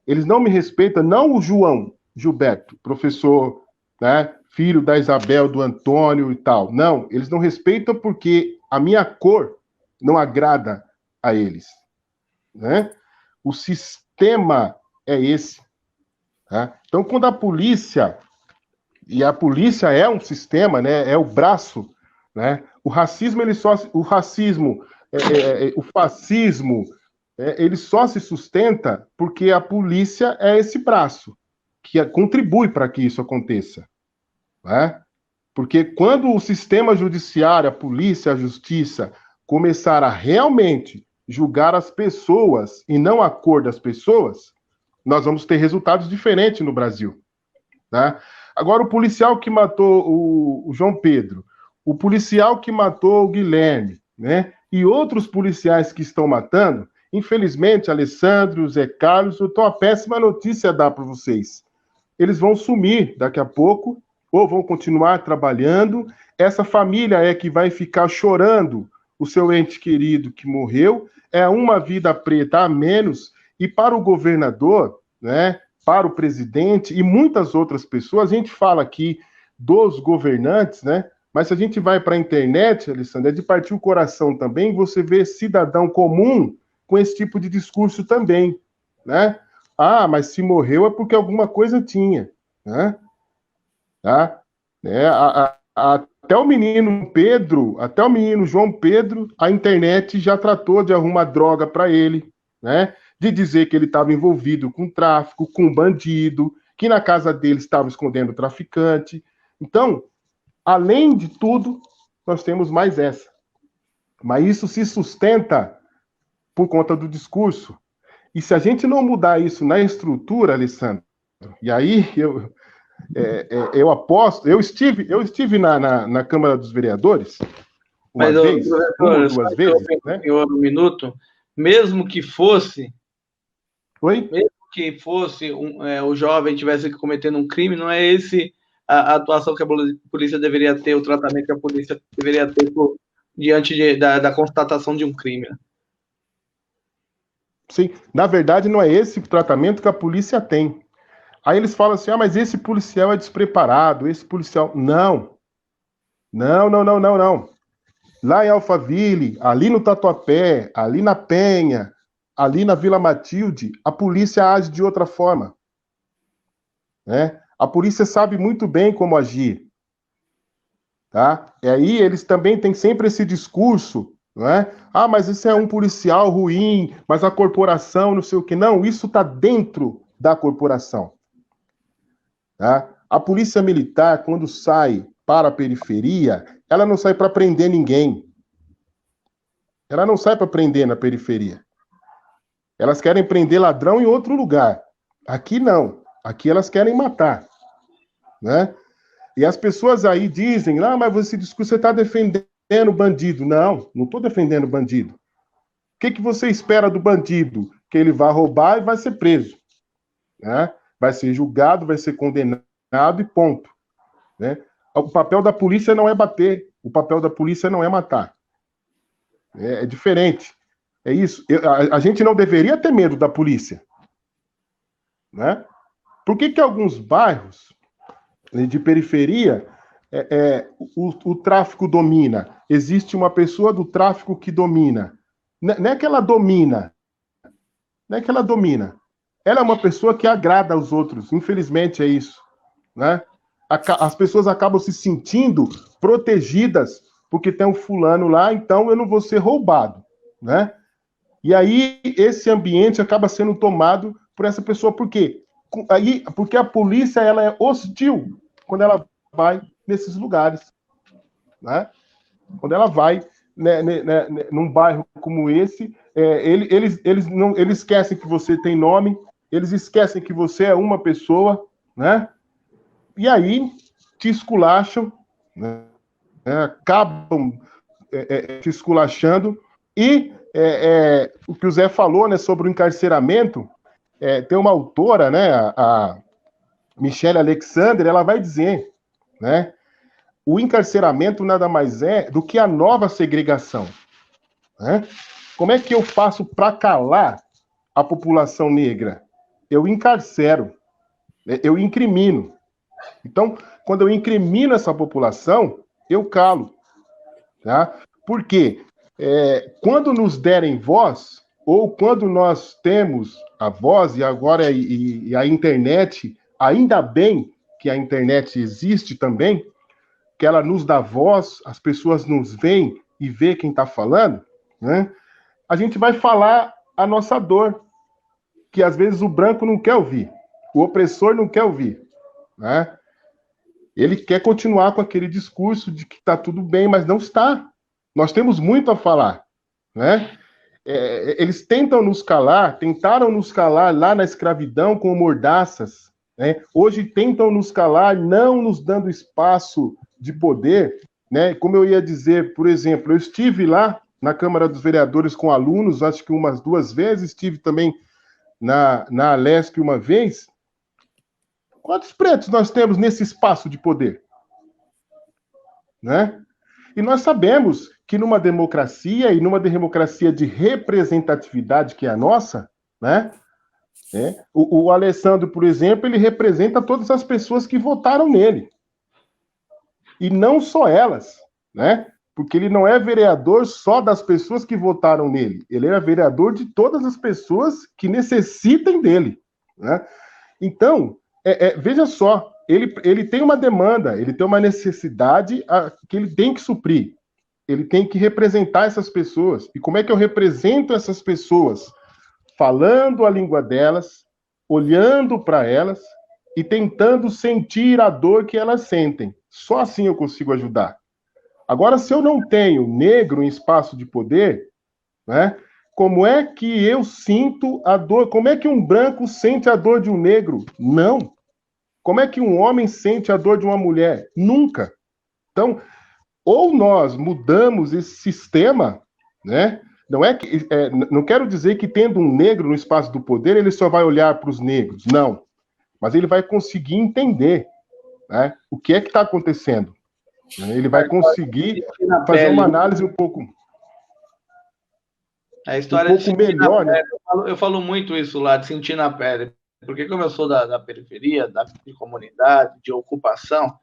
Eles não me respeitam, não o João Gilberto, professor, né, filho da Isabel, do Antônio e tal. Não, eles não respeitam porque a minha cor não agrada a eles, né? O sistema é esse. Tá? Então, quando a polícia, e a polícia é um sistema, né, é o braço, né? O fascismo, ele só se sustenta porque a polícia é esse braço que contribui para que isso aconteça, né? Porque quando o sistema judiciário, a polícia, a justiça começar a realmente julgar as pessoas e não a cor das pessoas, nós vamos ter resultados diferentes no Brasil, né? Agora, o policial que matou o João Pedro, o policial que matou o Guilherme, né? E outros policiais que estão matando, infelizmente, Alessandro, Zé Carlos, eu tenho uma péssima notícia a dar para vocês. Eles vão sumir daqui a pouco, ou vão continuar trabalhando. Essa família é que vai ficar chorando o seu ente querido que morreu. É uma vida preta a menos. E para o governador, né, para o presidente e muitas outras pessoas, a gente fala aqui dos governantes, né? Mas se a gente vai para a internet, Alessandra, é de partir o coração também, você vê cidadão comum com esse tipo de discurso também, né? Mas se morreu é porque alguma coisa tinha, né? Tá? Até o menino Pedro, até o menino João Pedro, a internet já tratou de arrumar droga para ele, né? De dizer que ele estava envolvido com tráfico, com bandido, que na casa dele estava escondendo traficante. Então, além de tudo, nós temos mais essa. Mas isso se sustenta por conta do discurso. E se a gente não mudar isso na estrutura, Alessandro, e aí eu aposto, eu estive na Câmara dos Vereadores uma vez, uma ou duas vezes, né? Um minuto, mesmo que fosse, Oi? Mesmo que fosse o jovem tivesse cometendo um crime, não é esse a atuação que a polícia deveria ter, o tratamento que a polícia deveria ter diante da constatação de um crime. Sim, na verdade não é esse o tratamento que a polícia tem. Aí eles falam assim, mas esse policial é despreparado, esse policial... Não. Lá em Alphaville, ali no Tatuapé, ali na Penha, ali na Vila Matilde, a polícia age de outra forma, né? A polícia sabe muito bem como agir, tá? E aí eles também têm sempre esse discurso, não é? Mas esse é um policial ruim, mas a corporação, não sei o que. Não, isso está dentro da corporação, tá? A polícia militar, quando sai para a periferia, ela não sai para prender ninguém. Ela não sai para prender na periferia. Elas querem prender ladrão em outro lugar. Aqui não. Aqui elas querem matar, né? E as pessoas aí dizem, mas esse discurso você está defendendo bandido. Não estou defendendo bandido. que você espera do bandido? Que ele vai roubar e vai ser preso, né? Vai ser julgado, vai ser condenado e ponto, né? O papel da polícia não é bater, o papel da polícia não é matar. É diferente. É isso. A gente não deveria ter medo da polícia, né? Por que alguns bairros de periferia o tráfico domina? Existe uma pessoa do tráfico que domina. Não é que ela domina. Não é que ela domina. Ela é uma pessoa que agrada aos outros. Infelizmente é isso, né? As pessoas acabam se sentindo protegidas porque tem um fulano lá, então eu não vou ser roubado, né? E aí esse ambiente acaba sendo tomado por essa pessoa. Por quê? Porque a polícia ela é hostil quando ela vai nesses lugares, né? Quando ela vai num bairro como esse, eles esquecem que você tem nome, eles esquecem que você é uma pessoa, né? E aí te esculacham, né? Acabam te esculachando. E o que o Zé falou, né, sobre o encarceramento, tem uma autora, né, a Michelle Alexander, ela vai dizer, né, o encarceramento nada mais é do que a nova segregação, né? Como é que eu faço para calar a população negra? Eu encarcero, eu incrimino. Então, quando eu incrimino essa população, eu calo, tá? Por quê? Quando nos derem voz, ou quando nós temos a voz, e agora e a internet, ainda bem que a internet existe também, que ela nos dá voz, as pessoas nos veem e vê quem está falando, né? A gente vai falar a nossa dor, que às vezes o branco não quer ouvir, o opressor não quer ouvir, né? Ele quer continuar com aquele discurso de que está tudo bem, mas não está. Nós temos muito a falar, né? Eles tentaram nos calar lá na escravidão com mordaças, né? Hoje tentam nos calar, não nos dando espaço de poder, né? Como eu ia dizer, por exemplo, eu estive lá na Câmara dos Vereadores com alunos, acho que umas 2 vezes, estive também na Alesc uma vez. Quantos pretos nós temos nesse espaço de poder? Né? E nós sabemos que numa democracia, e numa democracia de representatividade que é a nossa, né? O Alessandro, por exemplo, ele representa todas as pessoas que votaram nele. E não só elas, né? Porque ele não é vereador só das pessoas que votaram nele. Ele é vereador de todas as pessoas que necessitem dele, né? Então, veja só, ele tem uma demanda, ele tem uma necessidade que ele tem que suprir. Ele tem que representar essas pessoas. E como é que eu represento essas pessoas? Falando a língua delas, olhando para elas e tentando sentir a dor que elas sentem. Só assim eu consigo ajudar. Agora, se eu não tenho negro em espaço de poder, né, como é que eu sinto a dor? Como é que um branco sente a dor de um negro? Não. Como é que um homem sente a dor de uma mulher? Nunca. Então, ou nós mudamos esse sistema, né? Não quero dizer que tendo um negro no espaço do poder, ele só vai olhar para os negros. Não. Mas ele vai conseguir entender, né, o que é que está acontecendo. Ele vai conseguir fazer uma análise um pouco... A história de sentir melhor, na pele, né? Eu falo muito isso lá, de sentir na pele. Porque como eu sou da periferia, de comunidade, de ocupação,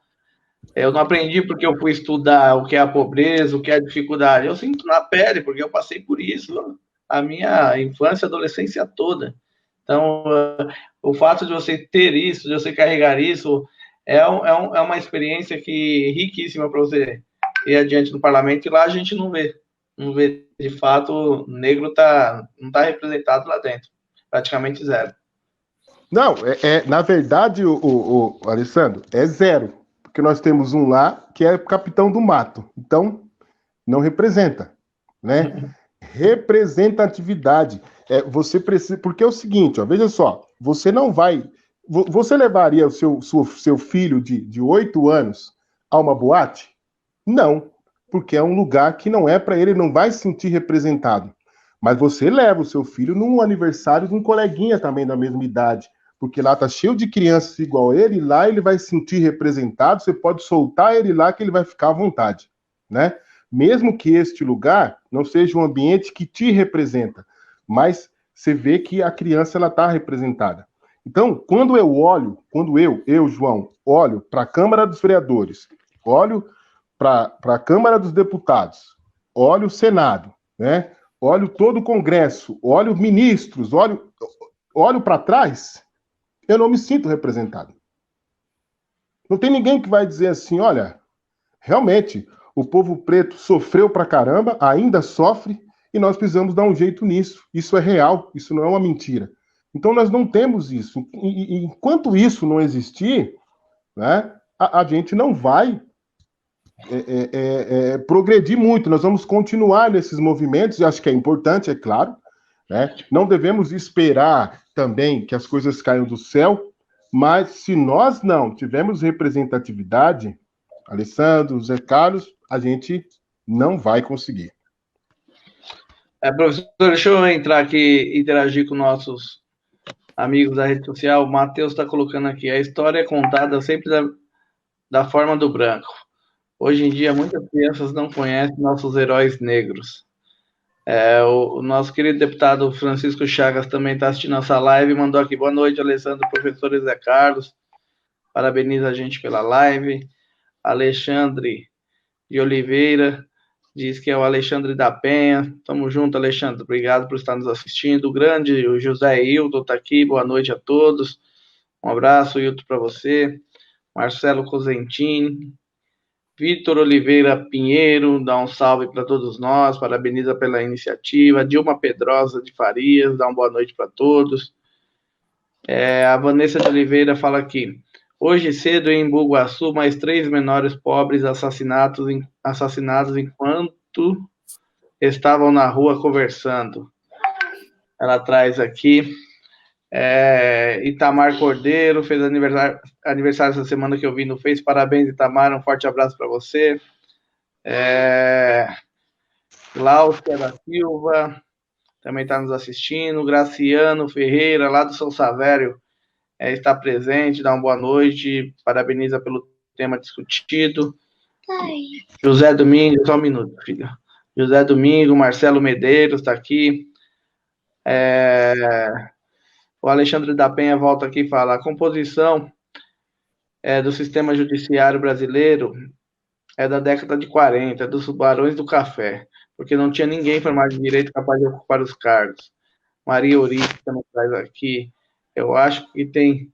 eu não aprendi porque eu fui estudar o que é a pobreza, o que é a dificuldade. Eu sinto na pele, porque eu passei por isso a minha infância e adolescência toda. Então, o fato de você ter isso, de você carregar isso, é uma experiência riquíssima para você ir adiante no parlamento, e lá a gente não vê. Não vê, de fato, o negro não está representado lá dentro. Praticamente zero. Não, na verdade, o Alessandro, é zero. Porque nós temos um lá que é o capitão do mato. Então, não representa, né? Representatividade. Você precisa... Porque é o seguinte, ó, veja só. Você não vai... Você levaria o seu filho de 8 anos a uma boate? Não. Porque é um lugar que não é para ele, não vai se sentir representado. Mas você leva o seu filho num aniversário de um coleguinha também da mesma idade, porque lá tá cheio de crianças igual ele, lá ele vai se sentir representado, você pode soltar ele lá que ele vai ficar à vontade, né? Mesmo que este lugar não seja um ambiente que te representa, mas você vê que a criança ela está representada. Então, quando eu, João, olho para a Câmara dos Vereadores, olho para a Câmara dos Deputados, olho o Senado, né? Olho todo o Congresso, olho ministros, olho para trás, eu não me sinto representado. Não tem ninguém que vai dizer assim, olha, realmente, o povo preto sofreu pra caramba, ainda sofre, e nós precisamos dar um jeito nisso. Isso é real, isso não é uma mentira. Então nós não temos isso. E enquanto isso não existir, né, a gente não vai progredir muito. Nós vamos continuar nesses movimentos, e acho que é importante, é claro, né? Não devemos esperar também que as coisas caiam do céu, mas se nós não tivermos representatividade, Alessandro, Zé Carlos, a gente não vai conseguir. Professor, deixa eu entrar aqui e interagir com nossos amigos da rede social. O Matheus está colocando aqui, a história é contada sempre da forma do branco. Hoje em dia, muitas crianças não conhecem nossos heróis negros. O nosso querido deputado Francisco Chagas também está assistindo nossa live, mandou aqui, boa noite, Alessandro, professor Zé Carlos, parabeniza a gente pela live. Alexandre de Oliveira diz que é o Alexandre da Penha. Tamo junto, Alexandre, obrigado por estar nos assistindo. O grande, o José Hilton está aqui, boa noite a todos. Um abraço, Hilton, para você. Marcelo Cosentini. Vitor Oliveira Pinheiro, dá um salve para todos nós, parabeniza pela iniciativa. Dilma Pedrosa de Farias, dá uma boa noite para todos. A Vanessa de Oliveira fala aqui, hoje cedo em Bugaçu, mais 3 menores pobres assassinados enquanto estavam na rua conversando. Ela traz aqui, Itamar Cordeiro, fez aniversário essa semana que eu vi no Face, parabéns Itamar, um forte abraço para você. Cláudia da Silva, também está nos assistindo, Graciano Ferreira, lá do São Savério, está presente, dá uma boa noite, parabeniza pelo tema discutido. José Domingos, só um minuto, filho. José Domingo, Marcelo Medeiros está aqui. O Alexandre da Penha volta aqui e fala, a composição do sistema judiciário brasileiro é da década de 40, dos barões do café, porque não tinha ninguém formado em direito capaz de ocupar os cargos. Maria Eurico também traz aqui, eu acho que tem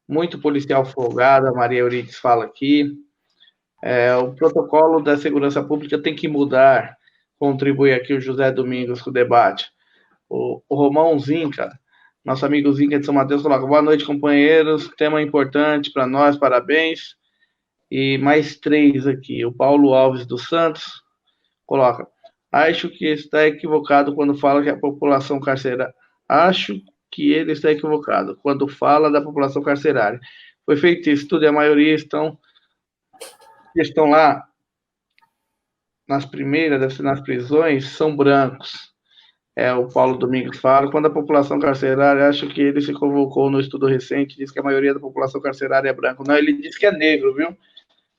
muito policial folgado, a Maria Eurico fala aqui. O protocolo da segurança pública tem que mudar, contribui aqui o José Domingos com o debate. O Romão Zinca, nosso amigo Zinca de São Mateus, coloca, boa noite, companheiros, tema importante para nós, parabéns. E mais 3 aqui, o Paulo Alves dos Santos coloca, acho que está equivocado quando fala que a população carcerária, acho que ele está equivocado quando fala da população carcerária. Foi feito estudo e a maioria estão lá nas primeiras, deve ser nas prisões, são brancos. O Paulo Domingos fala, quando a população carcerária, acho que ele se convocou no estudo recente, diz que a maioria da população carcerária é branco. Não, ele diz que é negro, viu,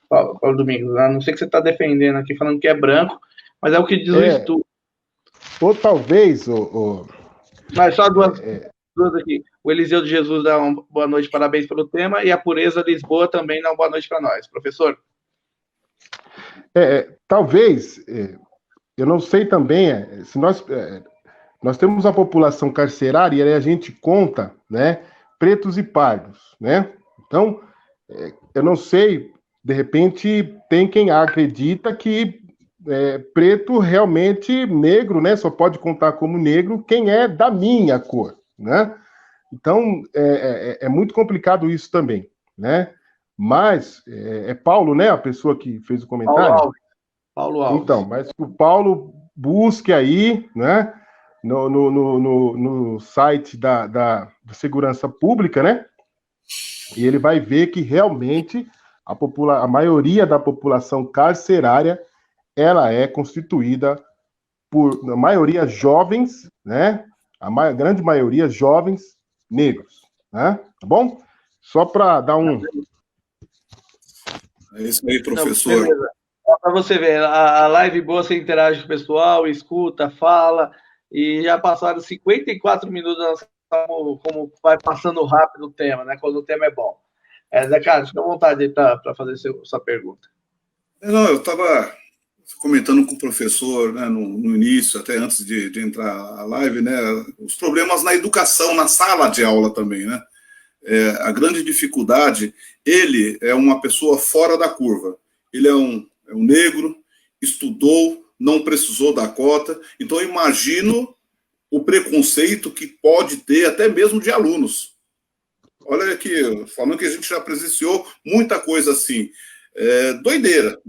Paulo Domingos? A não sei que você está defendendo aqui, falando que é branco, mas é o que diz o estudo. Ou talvez... Mas só duas aqui. O Eliseu de Jesus dá uma boa noite, parabéns pelo tema, e a Pureza Lisboa também dá uma boa noite para nós. Professor? Talvez, eu não sei também, se nós temos a população carcerária e a gente conta, né, pretos e pardos, né? Então, eu não sei, de repente, tem quem acredita que preto realmente negro, né? Só pode contar como negro quem é da minha cor, né? Então, é muito complicado isso também, né? Mas, Paulo, né? A pessoa que fez o comentário. Paulo Alves. Então, mas que o Paulo busque aí, né? No site da Segurança Pública, né? E ele vai ver que realmente a maioria da população carcerária ela é constituída por, na maioria, jovens, né? Grande maioria, jovens negros, né? Tá bom? Só para dar um... É isso aí, professor. Para você ver, a live boa, você interage com o pessoal, escuta, fala, e já passaram 54 minutos, como vai passando rápido o tema, né? Quando o tema é bom. Zé Carlos, fica à vontade para fazer sua pergunta. Não, eu estava comentando com o professor, né, no início, até antes de entrar a live, né, os problemas na educação, na sala de aula também, né? A grande dificuldade, ele é uma pessoa fora da curva. Ele é um negro, estudou, não precisou da cota. Então, eu imagino o preconceito que pode ter até mesmo de alunos. Olha aqui, falando que a gente já presenciou muita coisa assim. Doideira.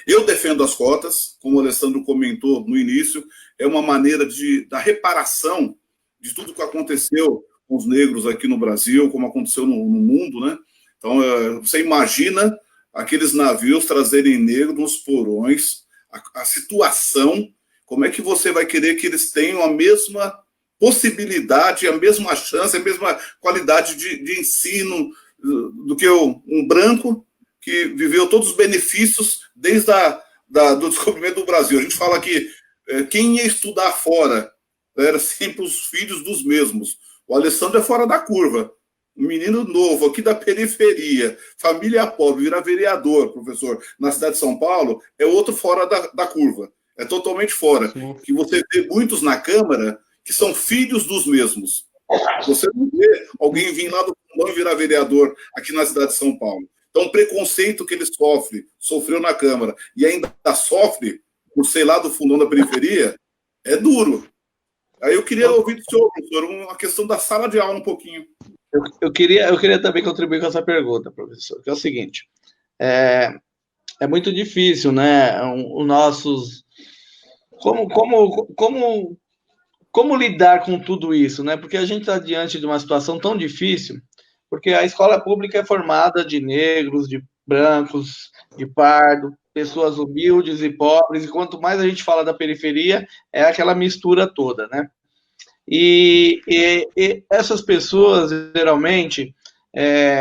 Eu defendo as cotas, como o Alessandro comentou no início, é uma maneira da reparação de tudo que aconteceu com os negros aqui no Brasil, como aconteceu no mundo, né? Então, você imagina aqueles navios trazerem negros nos porões, a situação, como é que você vai querer que eles tenham a mesma possibilidade, a mesma chance, a mesma qualidade de ensino do que um branco que viveu todos os benefícios desde do descobrimento do Brasil. A gente fala que quem ia estudar fora era sempre os filhos dos mesmos. O Alessandro é fora da curva. Um menino novo, aqui da periferia, família pobre, virar vereador, professor, na cidade de São Paulo, é outro fora da curva. É totalmente fora. Sim. Que você vê muitos na Câmara que são filhos dos mesmos. Você não vê alguém vir lá do fundão e virar vereador aqui na cidade de São Paulo. Então, o preconceito que ele sofreu na Câmara, e ainda sofre por ser lá do fundão da periferia, é duro. Aí eu queria ouvir do senhor, professor, uma questão da sala de aula um pouquinho. Eu queria também contribuir com essa pergunta, professor, que é o seguinte, é muito difícil, né, os nossos... Como lidar com tudo isso, né? Porque a gente está diante de uma situação tão difícil, porque a escola pública é formada de negros, de brancos, de pardo, pessoas humildes e pobres, e quanto mais a gente fala da periferia, é aquela mistura toda, né? E essas pessoas, geralmente,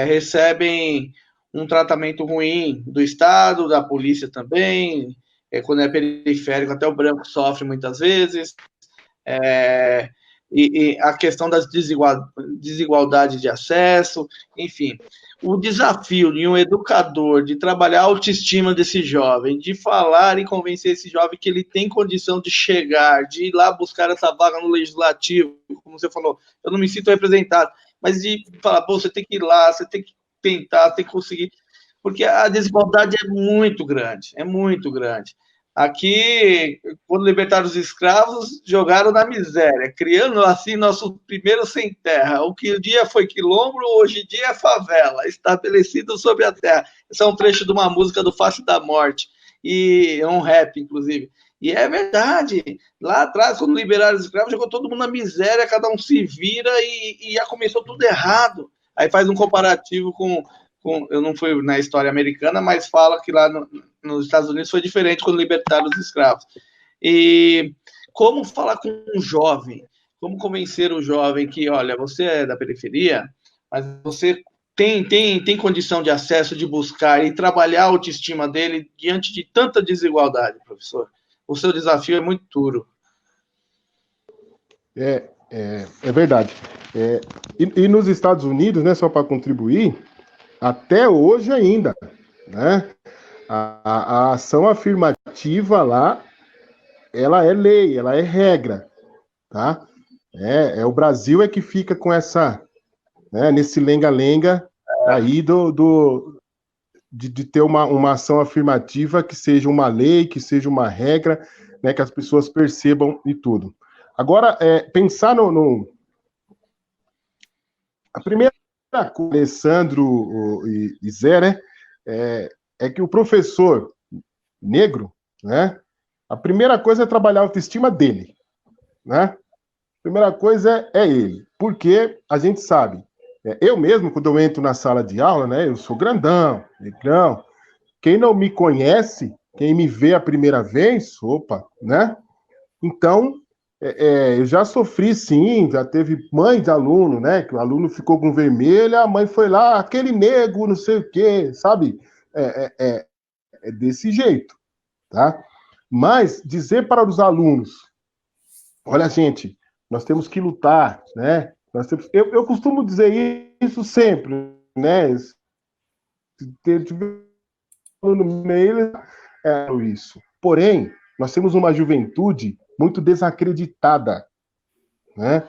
recebem um tratamento ruim do Estado, da polícia também, quando é periférico, até o branco sofre muitas vezes, e a questão das desigualdades de acesso, enfim. O desafio de um educador de trabalhar a autoestima desse jovem, de falar e convencer esse jovem que ele tem condição de chegar, de ir lá buscar essa vaga no legislativo, como você falou, eu não me sinto representado, mas de falar, pô, você tem que ir lá, você tem que tentar, tem que conseguir, porque a desigualdade é muito grande. Aqui, quando libertaram os escravos, jogaram na miséria, criando assim nosso primeiro sem terra. O que um dia foi quilombo, hoje em dia é favela, estabelecido sobre a terra. Esse é um trecho de uma música do Face da Morte, e é um rap, inclusive. E é verdade, lá atrás, quando liberaram os escravos, jogou todo mundo na miséria, cada um se vira e já começou tudo errado. Aí faz um comparativo com eu não fui na história americana, mas fala que lá nos Estados Unidos foi diferente quando libertaram os escravos. E como falar com um jovem? Como convencer o jovem que, olha, você é da periferia, mas você tem condição de acesso, de buscar e trabalhar a autoestima dele diante de tanta desigualdade, professor? O seu desafio é muito duro. É verdade. E nos Estados Unidos, né, só para contribuir, até hoje ainda, né? A ação afirmativa lá, ela é lei, ela é regra, tá? O Brasil que fica com essa, né, nesse lenga-lenga aí de ter uma ação afirmativa que seja uma lei, que seja uma regra, né, que as pessoas percebam e tudo. Agora, pensar a primeira coisa, Alessandro e Zé, né, é que o professor negro, né, a primeira coisa é trabalhar a autoestima dele, né? A primeira coisa é ele, porque a gente sabe, eu mesmo, quando eu entro na sala de aula, né, eu sou grandão, negrão, quem não me conhece, quem me vê a primeira vez, opa, né, Então, eu já sofri, sim, já teve mãe de aluno, né? Que o aluno ficou com vermelho, a mãe foi lá, aquele nego, não sei o quê, sabe? É desse jeito, tá? Mas dizer para os alunos, olha, gente, nós temos que lutar, né? Eu costumo dizer isso sempre, né? Se tiver no meio, isso. Porém, nós temos uma juventude muito desacreditada, né?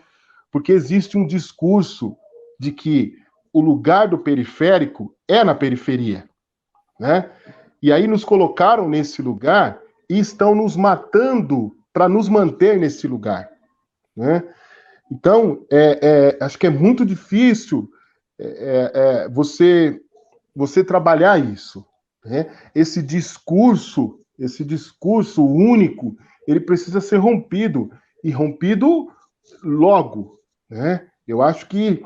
Porque existe um discurso de que o lugar do periférico é na periferia, né? E aí nos colocaram nesse lugar e estão nos matando para nos manter nesse lugar, né? Então, acho que é muito difícil você trabalhar isso, né? Esse discurso único, ele precisa ser rompido, e rompido logo, né? Eu acho que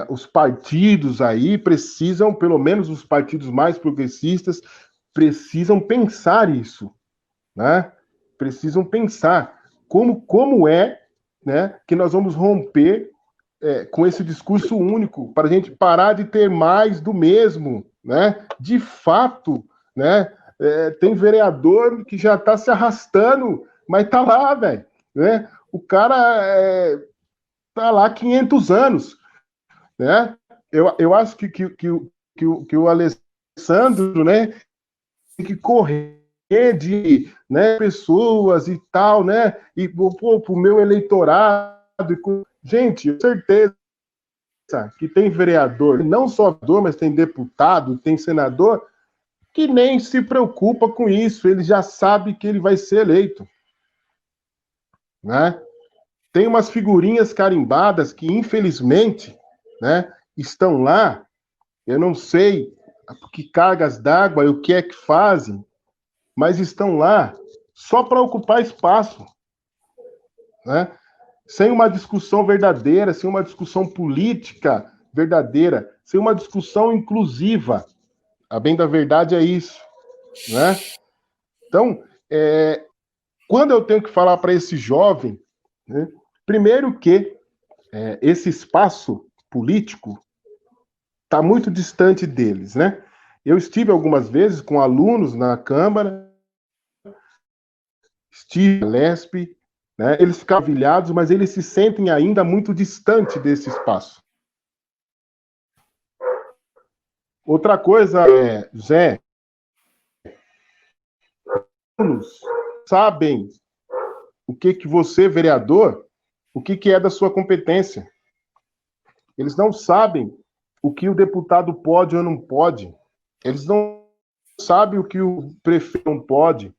os partidos aí precisam, pelo menos os partidos mais progressistas, precisam pensar isso, né? Precisam pensar como é, né, que nós vamos romper com esse discurso único, para a gente parar de ter mais do mesmo, né? De fato, né? Tem vereador que já está se arrastando, mas tá lá, velho, né? O cara tá lá 500 anos, né? Eu acho que o Alessandro, né, tem que correr de, né, pessoas e tal, né? E pro meu eleitorado. Gente, eu tenho certeza que tem vereador, não só vereador, mas tem deputado, tem senador, que nem se preocupa com isso, ele já sabe que ele vai ser eleito, né? Tem umas figurinhas carimbadas que, infelizmente, né, estão lá, eu não sei que cargas d'água e o que é que fazem, mas estão lá só para ocupar espaço, né? Sem uma discussão verdadeira, sem uma discussão política verdadeira, sem uma discussão inclusiva. A bem da verdade é isso, né? Então, quando eu tenho que falar para esse jovem, né, primeiro que esse espaço político está muito distante deles, né? Eu estive algumas vezes com alunos na Câmara, estive na LESP, né? Eles ficam avilhados, mas eles se sentem ainda muito distante desse espaço. Outra coisa Zé, alunos sabem o que você, vereador, o que é da sua competência. Eles não sabem o que o deputado pode ou não pode. Eles não sabem o que o prefeito não pode.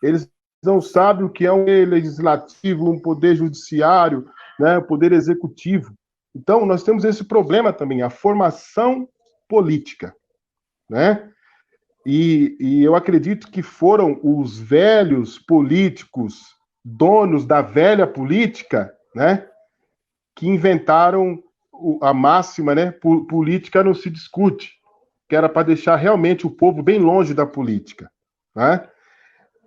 Eles não sabem o que é um legislativo, um poder judiciário, né, um poder executivo. Então, nós temos esse problema também, a formação política, né? E eu acredito que foram os velhos políticos, donos da velha política, né, que inventaram a máxima, né, política não se discute, que era para deixar realmente o povo bem longe da política, né?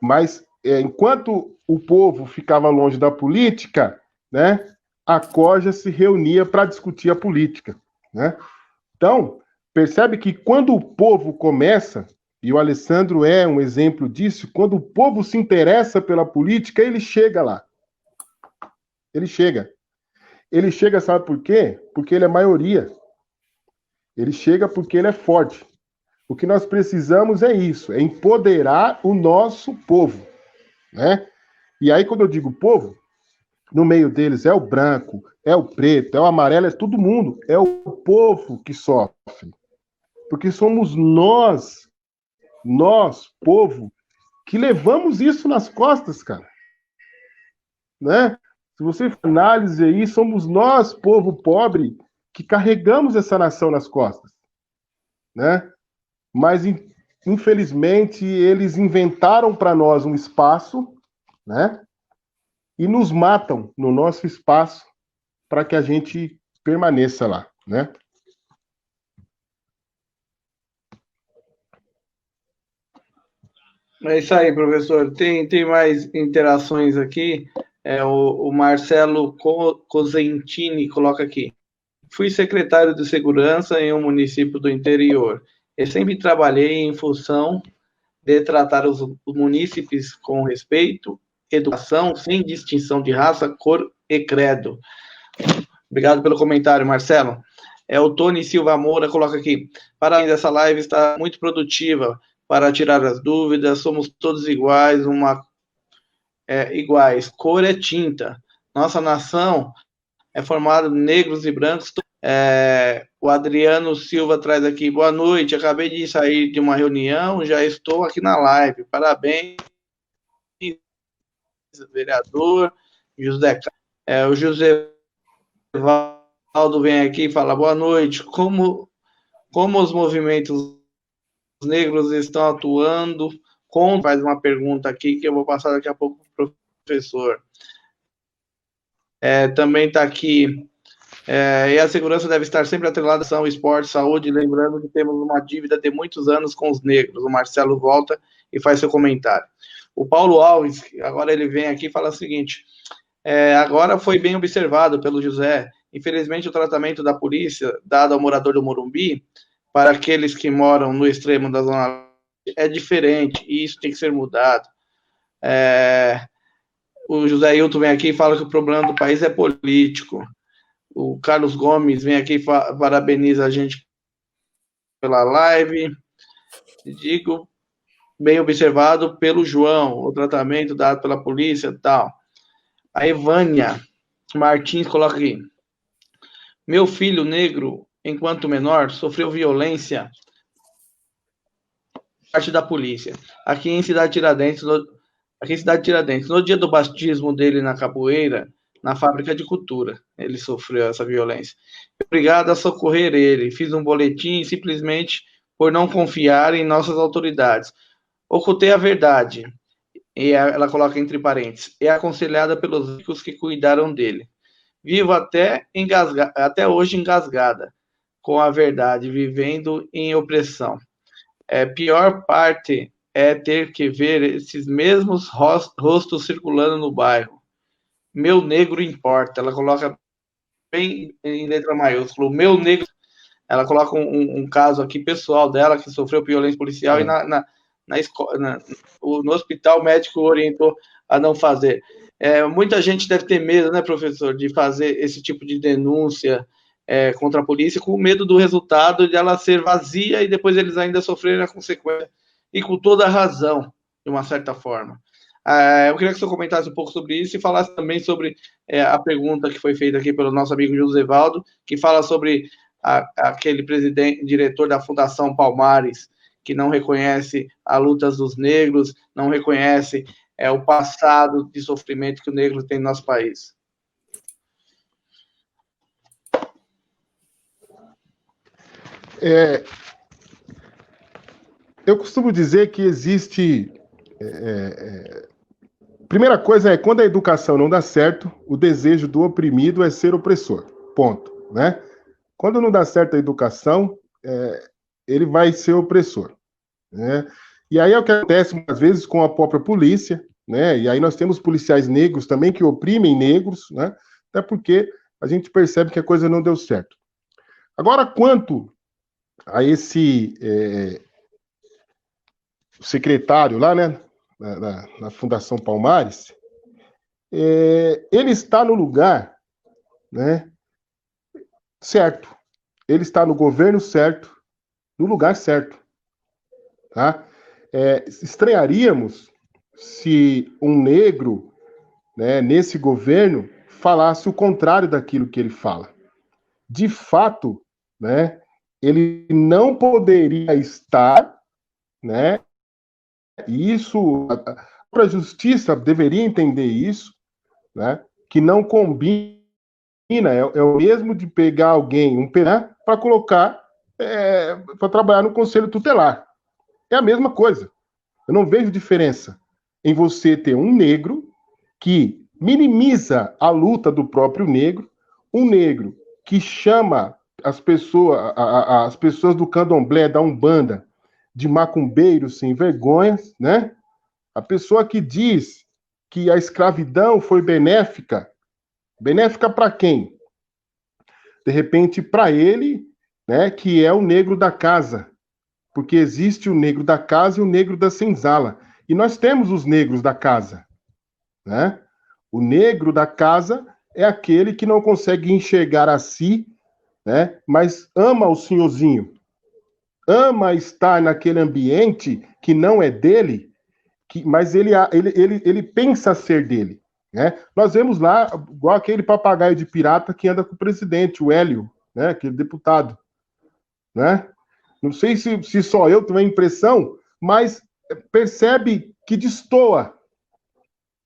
Mas enquanto o povo ficava longe da política, né, a corja se reunia para discutir a política, né? Então, percebe que quando o povo começa, e o Alessandro é um exemplo disso, quando o povo se interessa pela política, ele chega lá. Ele chega. Ele chega, sabe por quê? Porque ele é maioria. Ele chega porque ele é forte. O que nós precisamos é isso, é empoderar o nosso povo, né? E aí, quando eu digo povo, no meio deles é o branco, é o preto, é o amarelo, é todo mundo. É o povo que sofre. Porque somos nós, povo, que levamos isso nas costas, cara. Né? Se você for análise aí, somos nós, povo pobre, que carregamos essa nação nas costas, né? Mas, infelizmente, eles inventaram para nós um espaço, né? E nos matam no nosso espaço para que a gente permaneça lá, né? É isso aí, professor. Tem mais interações aqui. O Marcelo Cosentini coloca aqui. Fui secretário de segurança em um município do interior. Eu sempre trabalhei em função de tratar os munícipes com respeito, educação, sem distinção de raça, cor e credo. Obrigado pelo comentário, Marcelo. O Tony Silva Moura coloca aqui. Parabéns, essa live está muito produtiva para tirar as dúvidas. Somos todos iguais, iguais. Cor é tinta. Nossa nação é formada de negros e brancos. O Adriano Silva traz aqui. Boa noite. Acabei de sair de uma reunião, já estou aqui na live. Parabéns, vereador José. O José Valdo vem aqui e fala, boa noite, como os movimentos negros estão atuando, faz uma pergunta aqui que eu vou passar daqui a pouco para o professor. Também está aqui, e a segurança deve estar sempre atrelada à ação, esporte, saúde, lembrando que temos uma dívida de muitos anos com os negros. O Marcelo volta e faz seu comentário. O Paulo Alves, agora ele vem aqui e fala o seguinte, agora foi bem observado pelo José, infelizmente o tratamento da polícia dado ao morador do Morumbi para aqueles que moram no extremo da zona é diferente e isso tem que ser mudado. O José Hilton vem aqui e fala que o problema do país é político. O Carlos Gomes vem aqui e parabeniza a gente pela live. Digo, bem observado pelo João, o tratamento dado pela polícia e tal. A Evânia Martins coloca aqui. Meu filho negro, enquanto menor, sofreu violência por parte da polícia. Aqui em Cidade Tiradentes, no dia do batismo dele na capoeira, na fábrica de cultura, ele sofreu essa violência. Obrigado a socorrer ele. Fiz um boletim simplesmente por não confiar em nossas autoridades. Ocultei a verdade. E ela coloca entre parênteses, é aconselhada pelos ricos que cuidaram dele. Vivo até hoje engasgada com a verdade, vivendo em opressão. Pior parte é ter que ver esses mesmos rostos circulando no bairro. Meu negro importa. Ela coloca bem em letra maiúscula. Meu negro. Ela coloca um caso aqui pessoal dela que sofreu violência policial e no hospital o médico orientou a não fazer. Muita gente deve ter medo, né, professor, de fazer esse tipo de denúncia contra a polícia, com medo do resultado de ela ser vazia e depois eles ainda sofrerem a consequência, e com toda a razão, de uma certa forma. Eu queria que o senhor comentasse um pouco sobre isso e falasse também sobre a pergunta que foi feita aqui pelo nosso amigo José Valdo, que fala sobre aquele diretor da Fundação Palmares, que não reconhece a luta dos negros, não reconhece o passado de sofrimento que o negro tem no nosso país. Eu costumo dizer que existe... Primeira coisa é, quando a educação não dá certo, o desejo do oprimido é ser opressor. Ponto. Né? Quando não dá certo a educação, ele vai ser opressor. Né? E aí é o que acontece muitas vezes com a própria polícia, né? E aí nós temos policiais negros também que oprimem negros, né? Até porque a gente percebe que a coisa não deu certo. Agora, quanto a esse secretário lá, né, na Fundação Palmares, ele está no lugar, né, certo. Ele está no governo certo, no lugar certo. Tá? Estranharíamos se um negro, né, nesse governo, falasse o contrário daquilo que ele fala. De fato, né, ele não poderia estar, né, e isso, a própria justiça deveria entender isso, né, que não combina, é o mesmo de pegar alguém, um pedaço, para colocar, para trabalhar no conselho tutelar. É a mesma coisa. Eu não vejo diferença em você ter um negro que minimiza a luta do próprio negro, um negro que chama as pessoas do candomblé, da Umbanda, de macumbeiros sem vergonhas, né? A pessoa que diz que a escravidão foi benéfica, benéfica para quem? De repente, para ele, né, que é o negro da casa, porque existe o negro da casa e o negro da senzala. E nós temos os negros da casa, né? O negro da casa é aquele que não consegue enxergar a si, né, mas ama o senhorzinho, ama estar naquele ambiente que não é dele, mas ele pensa ser dele. Né? Nós vemos lá, igual aquele papagaio de pirata que anda com o presidente, o Hélio, né? Aquele deputado. Né? Não sei se só eu tenho a impressão, mas percebe que destoa.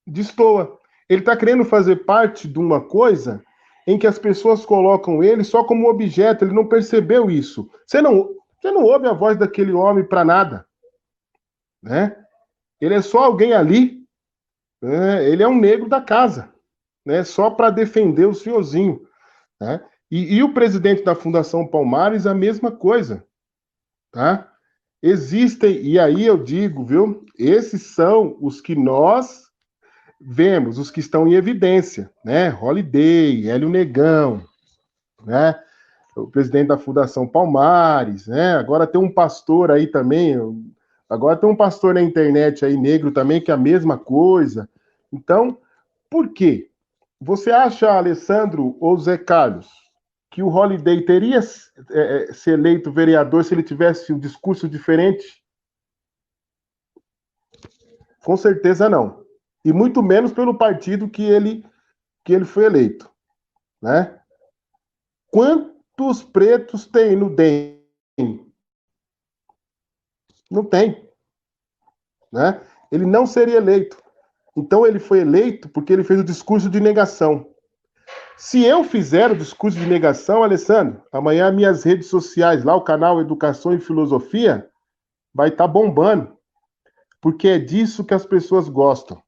Destoa. Ele está querendo fazer parte de uma coisa em que as pessoas colocam ele só como objeto, ele não percebeu isso. Você não ouve a voz daquele homem para nada. Né? Ele é só alguém ali, né? Ele é um negro da casa, né? Só para defender o senhorzinho. Né? E o presidente da Fundação Palmares, a mesma coisa. Tá? Existem, e aí eu digo, viu? Esses são os que nós vemos, os que estão em evidência, né? Holliday, Hélio Negão, né? O presidente da Fundação Palmares, né? Agora tem um pastor aí também, agora tem um pastor na internet aí, negro também, que é a mesma coisa. Então, por quê? Você acha, Alessandro ou Zé Carlos, que o Holliday teria se eleito vereador se ele tivesse um discurso diferente? Com certeza não. E muito menos pelo partido que ele foi eleito. Né? Quantos pretos tem no DEM? Não tem. Né? Ele não seria eleito. Então ele foi eleito porque ele fez o discurso de negação. Se eu fizer o discurso de negação, Alessandro, amanhã minhas redes sociais, lá o canal Educação e Filosofia, vai estar bombando. Porque é disso que as pessoas gostam.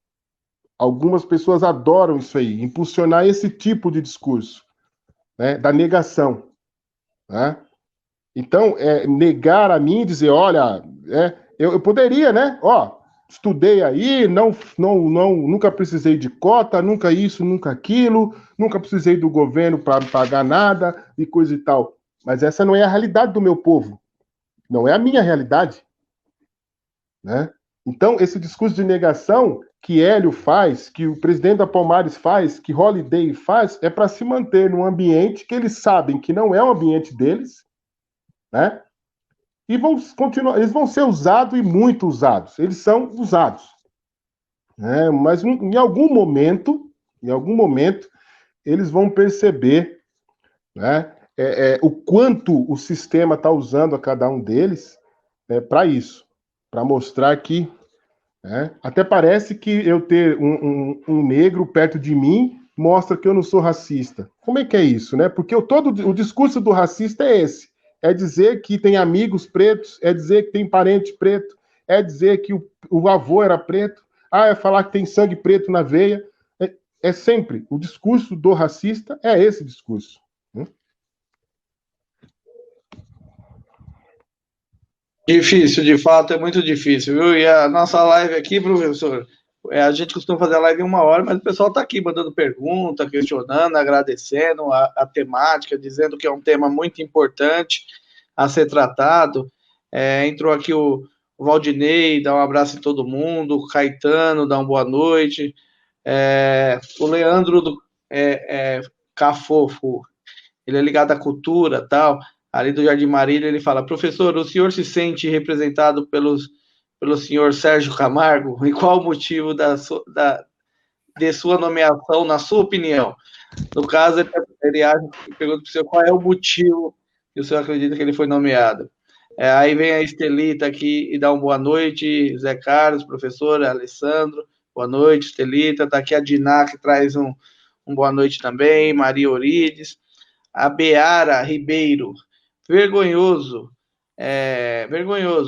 Algumas pessoas adoram isso aí, impulsionar esse tipo de discurso, né, da negação. Né? Então, negar a mim, dizer, olha, eu poderia, né? Ó, estudei aí, nunca precisei de cota, nunca isso, nunca aquilo, nunca precisei do governo para pagar nada e coisa e tal. Mas essa não é a realidade do meu povo. Não é a minha realidade. Né? Então, esse discurso de negação que Hélio faz, que o presidente da Palmares faz, que Holliday faz, é para se manter num ambiente que eles sabem que não é o ambiente deles, né? E vão continuar, eles vão ser usados e muito usados. Eles são usados. Né? Mas em algum momento, eles vão perceber, né, o quanto o sistema está usando a cada um deles para isso, para mostrar que até parece que eu ter um negro perto de mim mostra que eu não sou racista. Como é que é isso, né? Porque todo o discurso do racista é esse. É dizer que tem amigos pretos, é dizer que tem parente preto, é dizer que o avô era preto, é falar que tem sangue preto na veia. É sempre, o discurso do racista é esse discurso. Difícil, de fato, é muito difícil, viu? E a nossa live aqui, professor, a gente costuma fazer a live em 1 hora, mas o pessoal está aqui mandando pergunta, questionando, agradecendo a temática, dizendo que é um tema muito importante a ser tratado. Entrou aqui o Valdinei, dá um abraço em todo mundo, o Caetano, dá uma boa noite, o Leandro Cafofo, ele é ligado à cultura, tal, ali do Jardim Marília, ele fala, professor, o senhor se sente representado pelo senhor Sérgio Camargo? E qual o motivo de sua nomeação, na sua opinião? No caso, ele pergunta para o senhor qual é o motivo que o senhor acredita que ele foi nomeado. Aí vem a Estelita aqui e dá uma boa noite, Zé Carlos, professor, Alessandro, boa noite, Estelita. Está aqui a Diná, que traz um boa noite também, Maria Orides, a Beara Ribeiro, vergonhoso,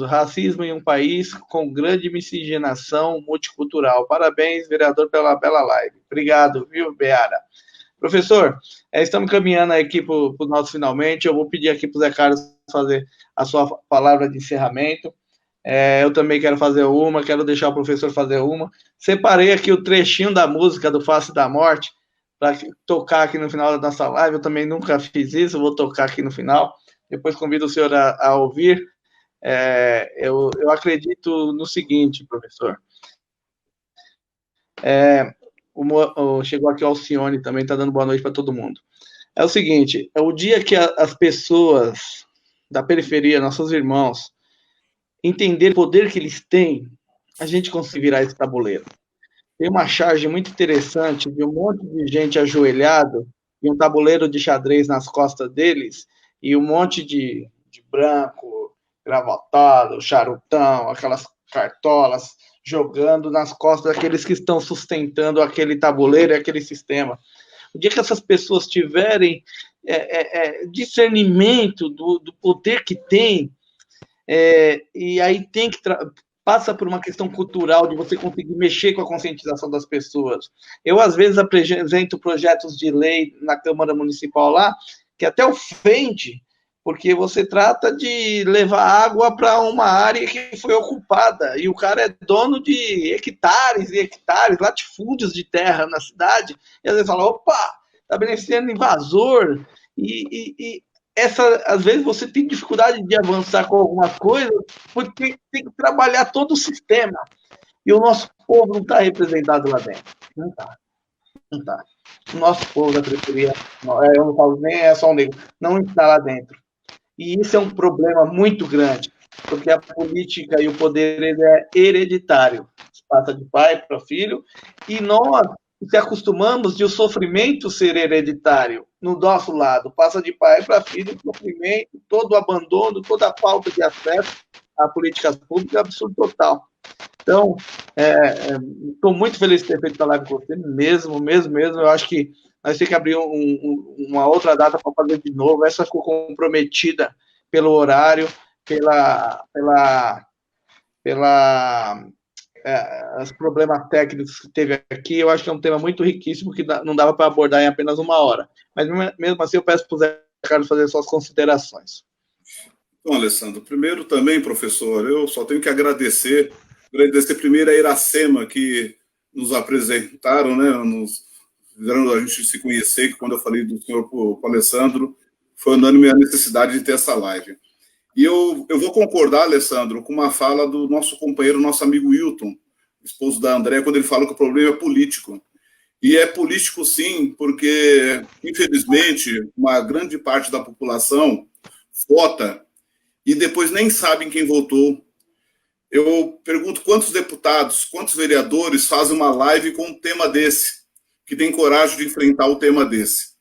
racismo em um país com grande miscigenação multicultural. Parabéns, vereador, pela bela live. Obrigado, viu, Beara? Professor, estamos caminhando aqui para o nosso finalmente. Eu vou pedir aqui para o Zé Carlos fazer a sua palavra de encerramento. Eu também quero fazer uma, quero deixar o professor fazer uma. Separei aqui o trechinho da música do Face da Morte para tocar aqui no final da nossa live. Eu também nunca fiz isso, vou tocar aqui no final. Depois convido o senhor a ouvir. Eu acredito no seguinte, professor. Chegou aqui o Alcione também, está dando boa noite para todo mundo. É o seguinte, é o dia que as pessoas da periferia, nossos irmãos, entender o poder que eles têm, a gente conseguir virar esse tabuleiro. Tem uma charge muito interessante de um monte de gente ajoelhado e um tabuleiro de xadrez nas costas deles e um monte de branco, gravatado, charutão, aquelas cartolas jogando nas costas daqueles que estão sustentando aquele tabuleiro e aquele sistema. O dia que essas pessoas tiverem discernimento do poder que tem, e aí passa por uma questão cultural de você conseguir mexer com a conscientização das pessoas. Eu, às vezes, apresento projetos de lei na Câmara Municipal lá, que até ofende, porque você trata de levar água para uma área que foi ocupada, e o cara é dono de hectares e hectares, latifúndios de terra na cidade, e às vezes fala, opa, está beneficiando invasor, e às vezes você tem dificuldade de avançar com alguma coisa, porque tem que trabalhar todo o sistema. E o nosso povo não está representado lá dentro. Não está. Não está. O nosso povo da periferia, eu não falo nem é só um negro, não está lá dentro. E isso é um problema muito grande, porque a política e o poder ele é hereditário. Passa de pai para filho, e nós se acostumamos de o sofrimento ser hereditário no nosso lado, passa de pai para filho, o sofrimento, todo o abandono, toda a falta de acesso a políticas públicas, absurdo total. Então, estou muito feliz de ter feito a live com você, mesmo. Eu acho que nós temos que abrir uma outra data para fazer de novo. Essa ficou comprometida pelo horário, os problemas técnicos que teve aqui. Eu acho que é um tema muito riquíssimo que não dava para abordar em apenas uma hora. Mas, mesmo assim, eu peço para o Zé Carlos fazer suas considerações. Então, Alessandro, primeiro também, professor, eu só tenho que agradecer primeiro a Iracema, que nos apresentaram, né, fizeram a gente se conhecer, que quando eu falei do senhor para o Alessandro, foi unânime a necessidade de ter essa live. E eu vou concordar, Alessandro, com uma fala do nosso companheiro, nosso amigo Wilton, esposo da André, quando ele fala que o problema é político. E é político, sim, porque, infelizmente, uma grande parte da população vota e depois nem sabem quem votou. Eu pergunto quantos deputados, quantos vereadores fazem uma live com um tema desse, que tem coragem de enfrentar o tema desse.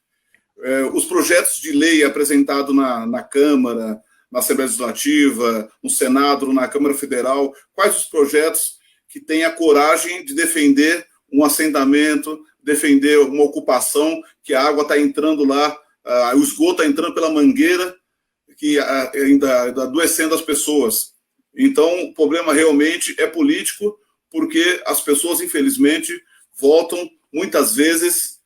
Os projetos de lei apresentados na Câmara, na Assembleia Legislativa, no Senado, na Câmara Federal, quais os projetos que têm a coragem de defender um assentamento, defender uma ocupação, que a água está entrando lá, o esgoto está entrando pela mangueira, que ainda adoecendo as pessoas. Então, o problema realmente é político, porque as pessoas, infelizmente, votam, muitas vezes,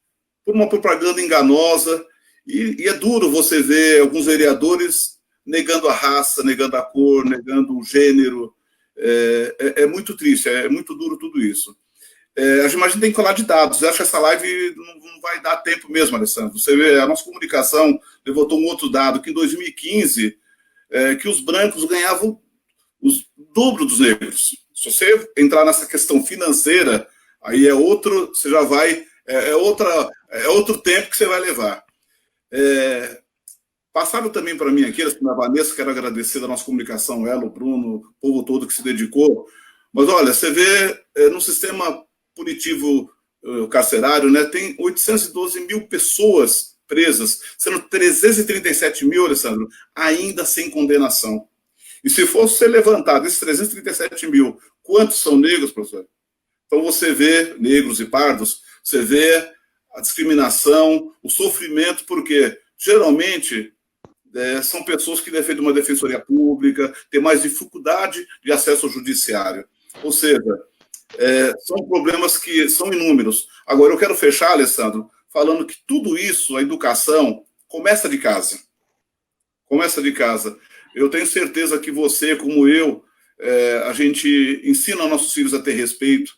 por uma propaganda enganosa, e é duro você ver alguns vereadores negando a raça, negando a cor, negando o gênero. É muito triste, é muito duro tudo isso. A gente tem que falar de dados. Eu acho que essa live não vai dar tempo mesmo, Alessandro. Você vê, a nossa comunicação levantou um outro dado, que em 2015, que os brancos ganhavam o dobro dos negros. Se você entrar nessa questão financeira, aí você já vai, outro tempo que você vai levar. Passaram também para mim aqui, a Vanessa, quero agradecer da nossa comunicação, ela, o Bruno, o povo todo que se dedicou. Mas olha, você vê no sistema punitivo carcerário, né, tem 812 mil pessoas presas, sendo 337 mil, Alessandro, ainda sem condenação. E se fosse ser levantado esses 337 mil, quantos são negros, professor? Então você vê negros e pardos, você vê a discriminação, o sofrimento, porque geralmente são pessoas que defendem uma defensoria pública, têm mais dificuldade de acesso ao judiciário. Ou seja, são problemas que são inúmeros. Agora, eu quero fechar, Alessandro, falando que tudo isso, a educação, começa de casa. Começa de casa. Eu tenho certeza que você, como eu, a gente ensina nossos filhos a ter respeito,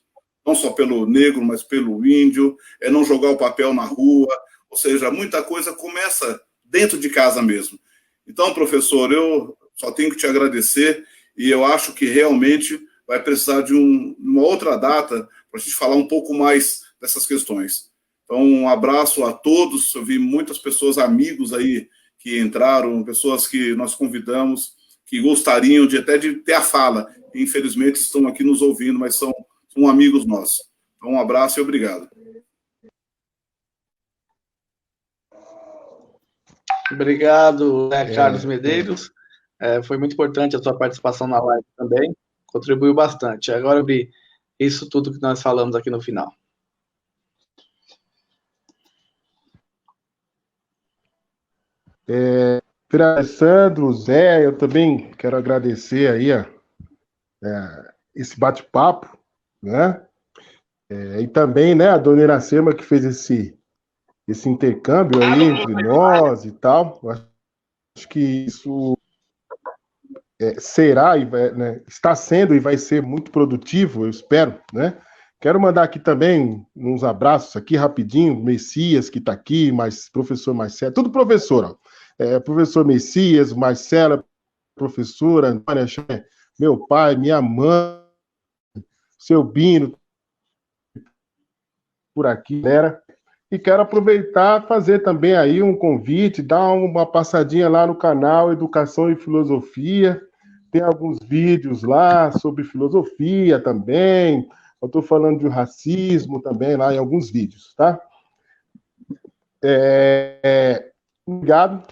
não só pelo negro, mas pelo índio, não jogar o papel na rua, ou seja, muita coisa começa dentro de casa mesmo. Então, professor, eu só tenho que te agradecer, e eu acho que realmente vai precisar de uma outra data para a gente falar um pouco mais dessas questões. Então, um abraço a todos. Eu vi muitas pessoas, amigos aí, que entraram, pessoas que nós convidamos, que gostariam até de ter a fala. Infelizmente, estão aqui nos ouvindo, mas são amigos nossos. Então, um abraço e obrigado. Obrigado, Carlos Medeiros. Foi muito importante a sua participação na live também. Contribuiu bastante. Agora, isso tudo que nós falamos aqui no final. Alessandro, Zé, eu também quero agradecer aí esse bate-papo, né? E também, né, a dona Iracema que fez esse intercâmbio aí entre nós e tal. Eu acho que isso será, né, está sendo e vai ser muito produtivo, eu espero, né? Quero mandar aqui também uns abraços aqui rapidinho, Messias que está aqui, professor Marcelo, tudo professor, ó. Professor Messias, Marcela, professora Antônia, meu pai, minha mãe, seu Bino, por aqui, galera. E quero aproveitar fazer também aí um convite, dar uma passadinha lá no canal Educação e Filosofia. Tem alguns vídeos lá sobre filosofia também. Eu estou falando de racismo também lá em alguns vídeos, tá? Obrigado.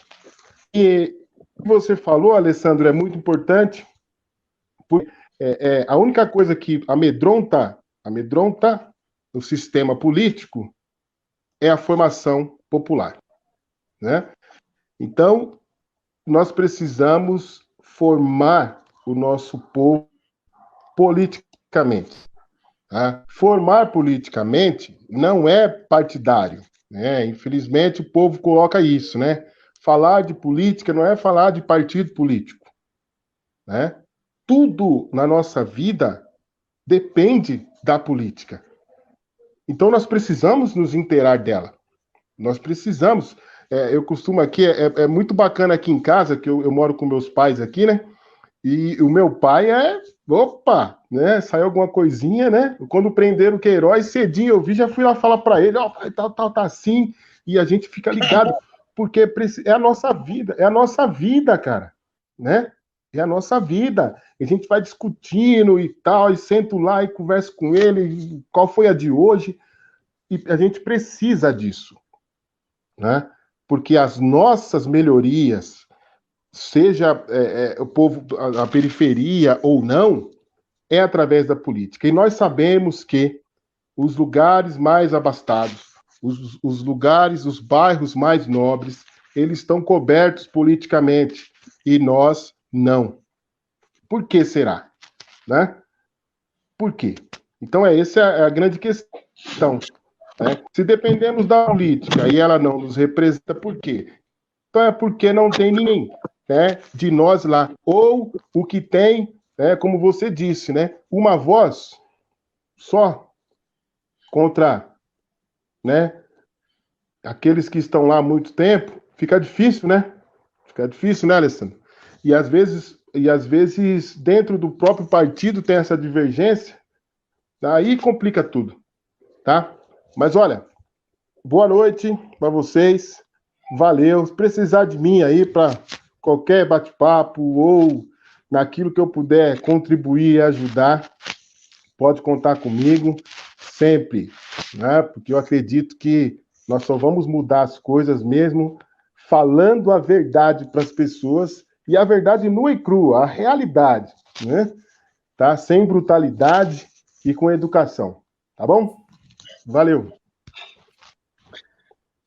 E o que você falou, Alessandro, é muito importante. Porque, a única coisa que amedronta o sistema político é a formação popular, né? Então, nós precisamos formar o nosso povo politicamente. Tá? Formar politicamente não é partidário, né? Infelizmente, o povo coloca isso, né? Falar de política não é falar de partido político, né? Tudo na nossa vida depende da política. Então, nós precisamos nos inteirar dela. Nós precisamos. Eu costumo aqui, é muito bacana aqui em casa, que eu moro com meus pais aqui, né? E o meu pai opa, né? Saiu alguma coisinha, né? Quando prenderam o Queiroz, cedinho eu vi, já fui lá falar para ele, tá assim, e a gente fica ligado, porque é a nossa vida, cara, né? É a nossa vida. A gente vai discutindo e tal, e sento lá e converso com ele, qual foi a de hoje, e a gente precisa disso, né? Porque as nossas melhorias, seja o povo, a periferia ou não, é através da política. E nós sabemos que os lugares mais abastados, os lugares, os bairros mais nobres, eles estão cobertos politicamente e nós não. Por que será? Né? Por quê? Então, essa é a grande questão. Né? Se dependemos da política e ela não nos representa, por quê? Então é porque não tem ninguém, né, de nós lá. Ou o que tem, né, como você disse, né, uma voz só contra, né, aqueles que estão lá há muito tempo, fica difícil, né? Fica difícil, né, Alessandro? E às vezes dentro do próprio partido tem essa divergência, aí complica tudo, tá? Mas olha, boa noite para vocês. Valeu. Se precisar de mim aí para qualquer bate-papo ou naquilo que eu puder contribuir e ajudar, pode contar comigo sempre, né? Porque eu acredito que nós só vamos mudar as coisas mesmo falando a verdade para as pessoas, e a verdade nua e crua, a realidade, né? Tá? Sem brutalidade e com educação. Tá bom? Valeu.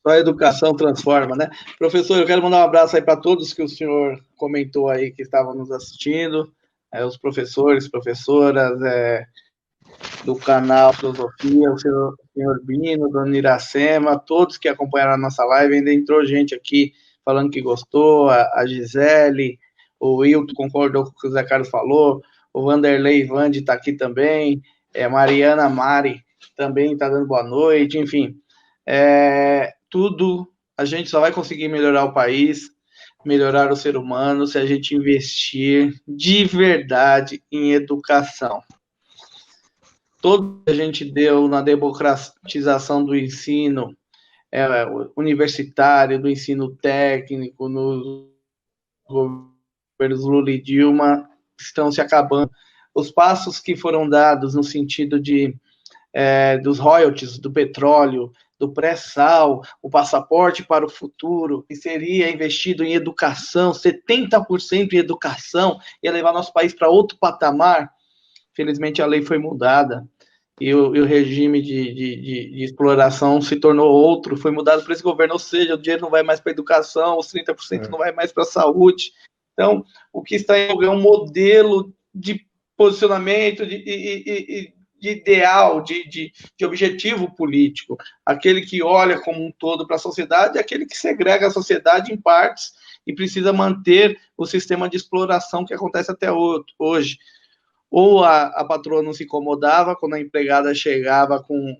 Só a educação transforma, né? Professor, eu quero mandar um abraço aí para todos que o senhor comentou aí que estavam nos assistindo, os professores, professoras do canal Filosofia, o senhor Bino, dona Iracema, todos que acompanharam a nossa live. Ainda entrou gente aqui falando que gostou, a Gisele, o Wilton concordou com o que o Zé Carlos falou, o Vanderlei Vande está aqui também, Mariana Mari também está dando boa noite, enfim. Tudo, a gente só vai conseguir melhorar o país, melhorar o ser humano, se a gente investir de verdade em educação. Todo que a gente deu na democratização do ensino universitário, do ensino técnico, nos governos Lula e Dilma, estão se acabando. Os passos que foram dados no sentido dos royalties do petróleo, do pré-sal, o passaporte para o futuro, que seria investido em educação, 70% em educação, ia levar nosso país para outro patamar. Felizmente a lei foi mudada e o regime de exploração se tornou outro, foi mudado por esse governo, ou seja, o dinheiro não vai mais para a educação, os 30% não vai mais para a saúde. Então, o que está em jogo é um modelo de posicionamento, de ideal, de objetivo político, aquele que olha como um todo para a sociedade, aquele que segrega a sociedade em partes e precisa manter o sistema de exploração que acontece até hoje. Ou a patroa não se incomodava quando a empregada chegava com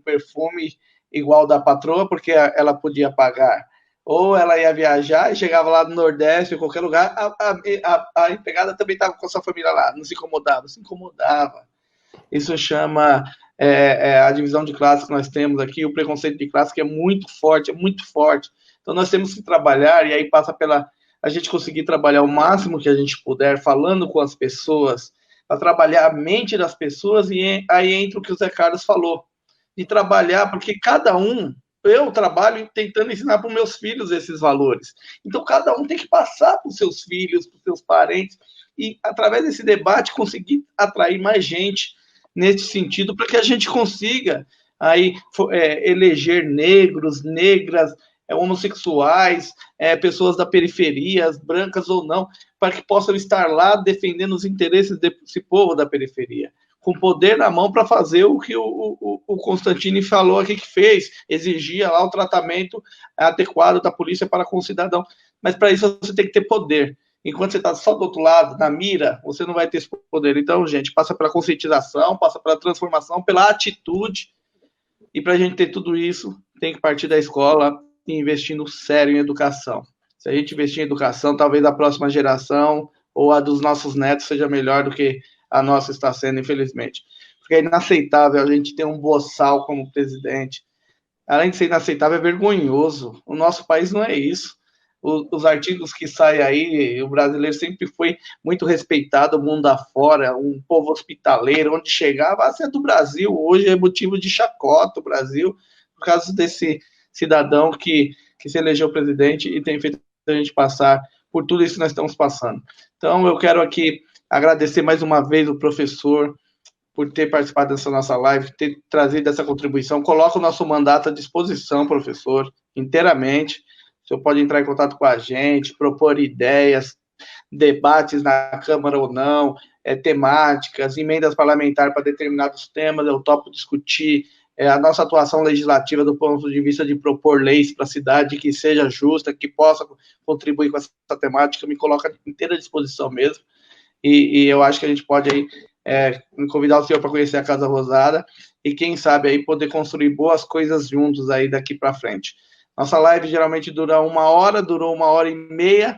perfume igual da patroa, porque ela podia pagar. Ou ela ia viajar e chegava lá no Nordeste, em qualquer lugar, a empregada também estava com a sua família lá, não se incomodava, se incomodava. Isso chama a divisão de classe que nós temos aqui, o preconceito de classe, que é muito forte, Então, nós temos que trabalhar, e aí passa a gente conseguir trabalhar o máximo que a gente puder, falando com as pessoas, para trabalhar a mente das pessoas, e aí entra o que o Zé Carlos falou, de trabalhar, porque eu trabalho tentando ensinar para os meus filhos esses valores. Então, cada um tem que passar para os seus filhos, para os seus parentes, e através desse debate conseguir atrair mais gente nesse sentido, para que a gente consiga aí eleger negros, negras, homossexuais, pessoas da periferia, brancas ou não, para que possam estar lá defendendo os interesses desse povo da periferia, com poder na mão para fazer o que o Constantini falou aqui que fez, exigia lá o tratamento adequado da polícia para com o cidadão. Mas para isso você tem que ter poder. Enquanto você está só do outro lado, na mira, você não vai ter esse poder. Então, gente, passa pela conscientização, passa pela transformação, pela atitude. E para a gente ter tudo isso, tem que partir da escola e investir no sério em educação. Se a gente investir em educação, talvez a próxima geração ou a dos nossos netos seja melhor do que a nossa está sendo, infelizmente. Porque é inaceitável a gente ter um boçal como presidente. Além de ser inaceitável, é vergonhoso. O nosso país não é isso. Os artigos que saem aí, o brasileiro sempre foi muito respeitado, o mundo afora, um povo hospitaleiro, onde chegava, é do Brasil, hoje é motivo de chacota o Brasil, por causa desse cidadão que se elegeu presidente e tem feito a gente passar por tudo isso que nós estamos passando. Então, eu quero aqui agradecer mais uma vez o professor por ter participado dessa nossa live, ter trazido essa contribuição. Coloca o nosso mandato à disposição, professor, inteiramente. O senhor pode entrar em contato com a gente, propor ideias, debates na Câmara ou não, temáticas, emendas parlamentares para determinados temas, eu topo discutir a nossa atuação legislativa do ponto de vista de propor leis para a cidade que seja justa, que possa contribuir com essa temática, me coloca à inteira disposição mesmo, e eu acho que a gente pode aí convidar o senhor para conhecer a Casa Rosada, e quem sabe aí poder construir boas coisas juntos aí daqui para frente. Nossa live geralmente dura 1 hora, durou 1h30,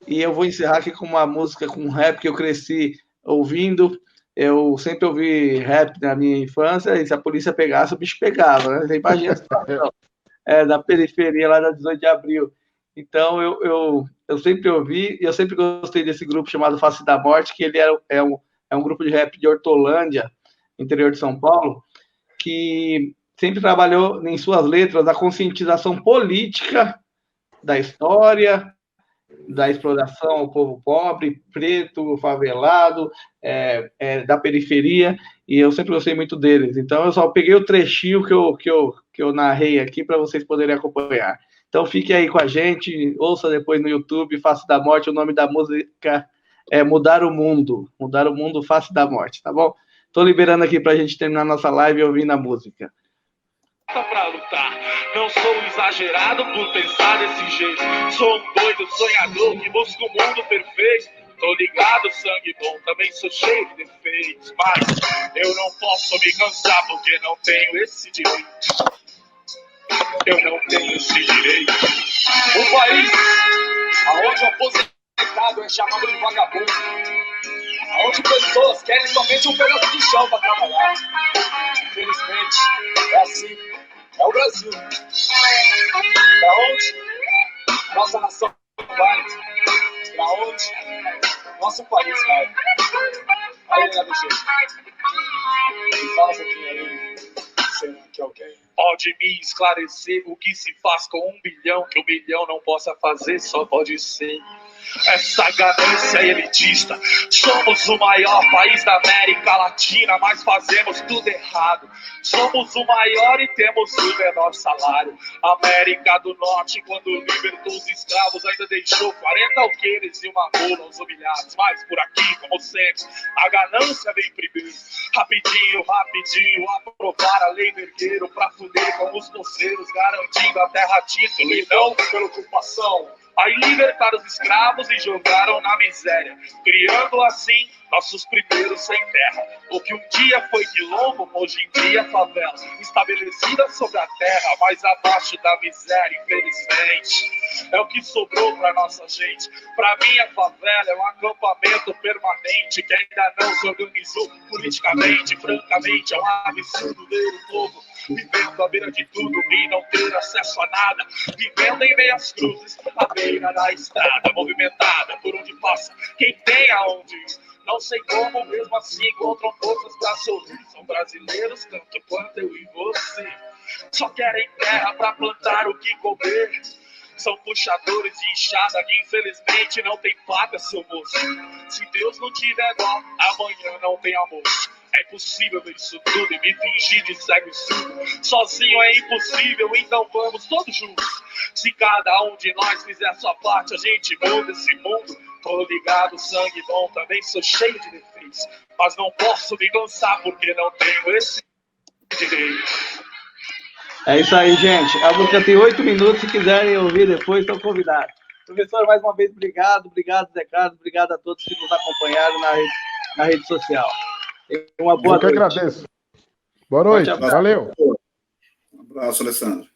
e eu vou encerrar aqui com uma música, com um rap que eu cresci ouvindo. Eu sempre ouvi rap na minha infância, e se a polícia pegasse, o bicho pegava, né? Você imagina a situação. Da periferia, lá da 18 de abril. Então, eu sempre ouvi, e eu sempre gostei desse grupo chamado Face da Morte, que ele é um grupo de rap de Hortolândia, interior de São Paulo, que sempre trabalhou em suas letras a conscientização política da história, da exploração ao povo pobre, preto, favelado, da periferia, e eu sempre gostei muito deles. Então, eu só peguei o trechinho que eu narrei aqui para vocês poderem acompanhar. Então, fique aí com a gente, ouça depois no YouTube, Face da Morte, o nome da música é Mudar o Mundo, Face da Morte, tá bom? Estou liberando aqui para a gente terminar nossa live ouvindo a música. Pra lutar, não sou exagerado por pensar desse jeito. Sou um doido sonhador que busca o mundo perfeito. Tô ligado, sangue bom, também sou cheio de defeitos, mas eu não posso me cansar porque não tenho esse direito. Eu não tenho esse direito. Um país onde o aposentado é chamado de vagabundo, onde pessoas querem somente um pedaço de chão para trabalhar. Infelizmente, é assim. É o Brasil. Para onde nossa nação vai? Para onde nosso país vai? Aí, né, bicho? Me fala um pouquinho aí. Será que alguém pode me esclarecer o que se faz com 1 bilhão que 1 milhão não possa fazer? Só pode ser essa ganância elitista. Somos o maior país da América Latina, mas fazemos tudo errado. Somos o maior e temos o menor salário. América do Norte, quando libertou os escravos, ainda deixou 40 alqueires e uma mula aos humilhados. Mas por aqui, como sempre, a ganância vem primeiro. Rapidinho, rapidinho, aprovar a lei vergueiro pra fuder com os poceiros, garantindo a terra a título e não pela ocupação. Aí libertaram os escravos e jogaram na miséria, criando assim nossos primeiros sem terra. O que um dia foi quilombo, hoje em dia favela, estabelecida sobre a terra, mas abaixo da miséria, infelizmente. É o que sobrou pra nossa gente. Pra mim a favela é um acampamento permanente que ainda não se organizou politicamente. Francamente é um absurdo ver o povo vivendo à beira de tudo e não ter acesso a nada, vivendo em meias cruzes, à beira da estrada movimentada, por onde passa quem tem aonde ir. Não sei como, mesmo assim encontram forças pra sorrir. São brasileiros tanto quanto eu e você. Só querem terra pra plantar o que comer. São puxadores de enxada que infelizmente não tem paga, seu moço. Se Deus não tiver dó, amanhã não tem almoço. É impossível ver isso tudo e me fingir de cego e surdo. Sozinho é impossível, então vamos todos juntos. Se cada um de nós fizer a sua parte, a gente muda esse mundo. Tô ligado, sangue bom, também sou cheio de defeitos, mas não posso me cansar porque não tenho esse direito. É isso aí, gente. A música tem 8 minutos, se quiserem ouvir depois, estão convidados. Professor, mais uma vez, obrigado, Zé Carlos, obrigado a todos que nos acompanharam na rede social. Uma boa noite. Eu que agradeço. Boa noite, valeu. Um abraço, Alessandro.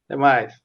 Até mais.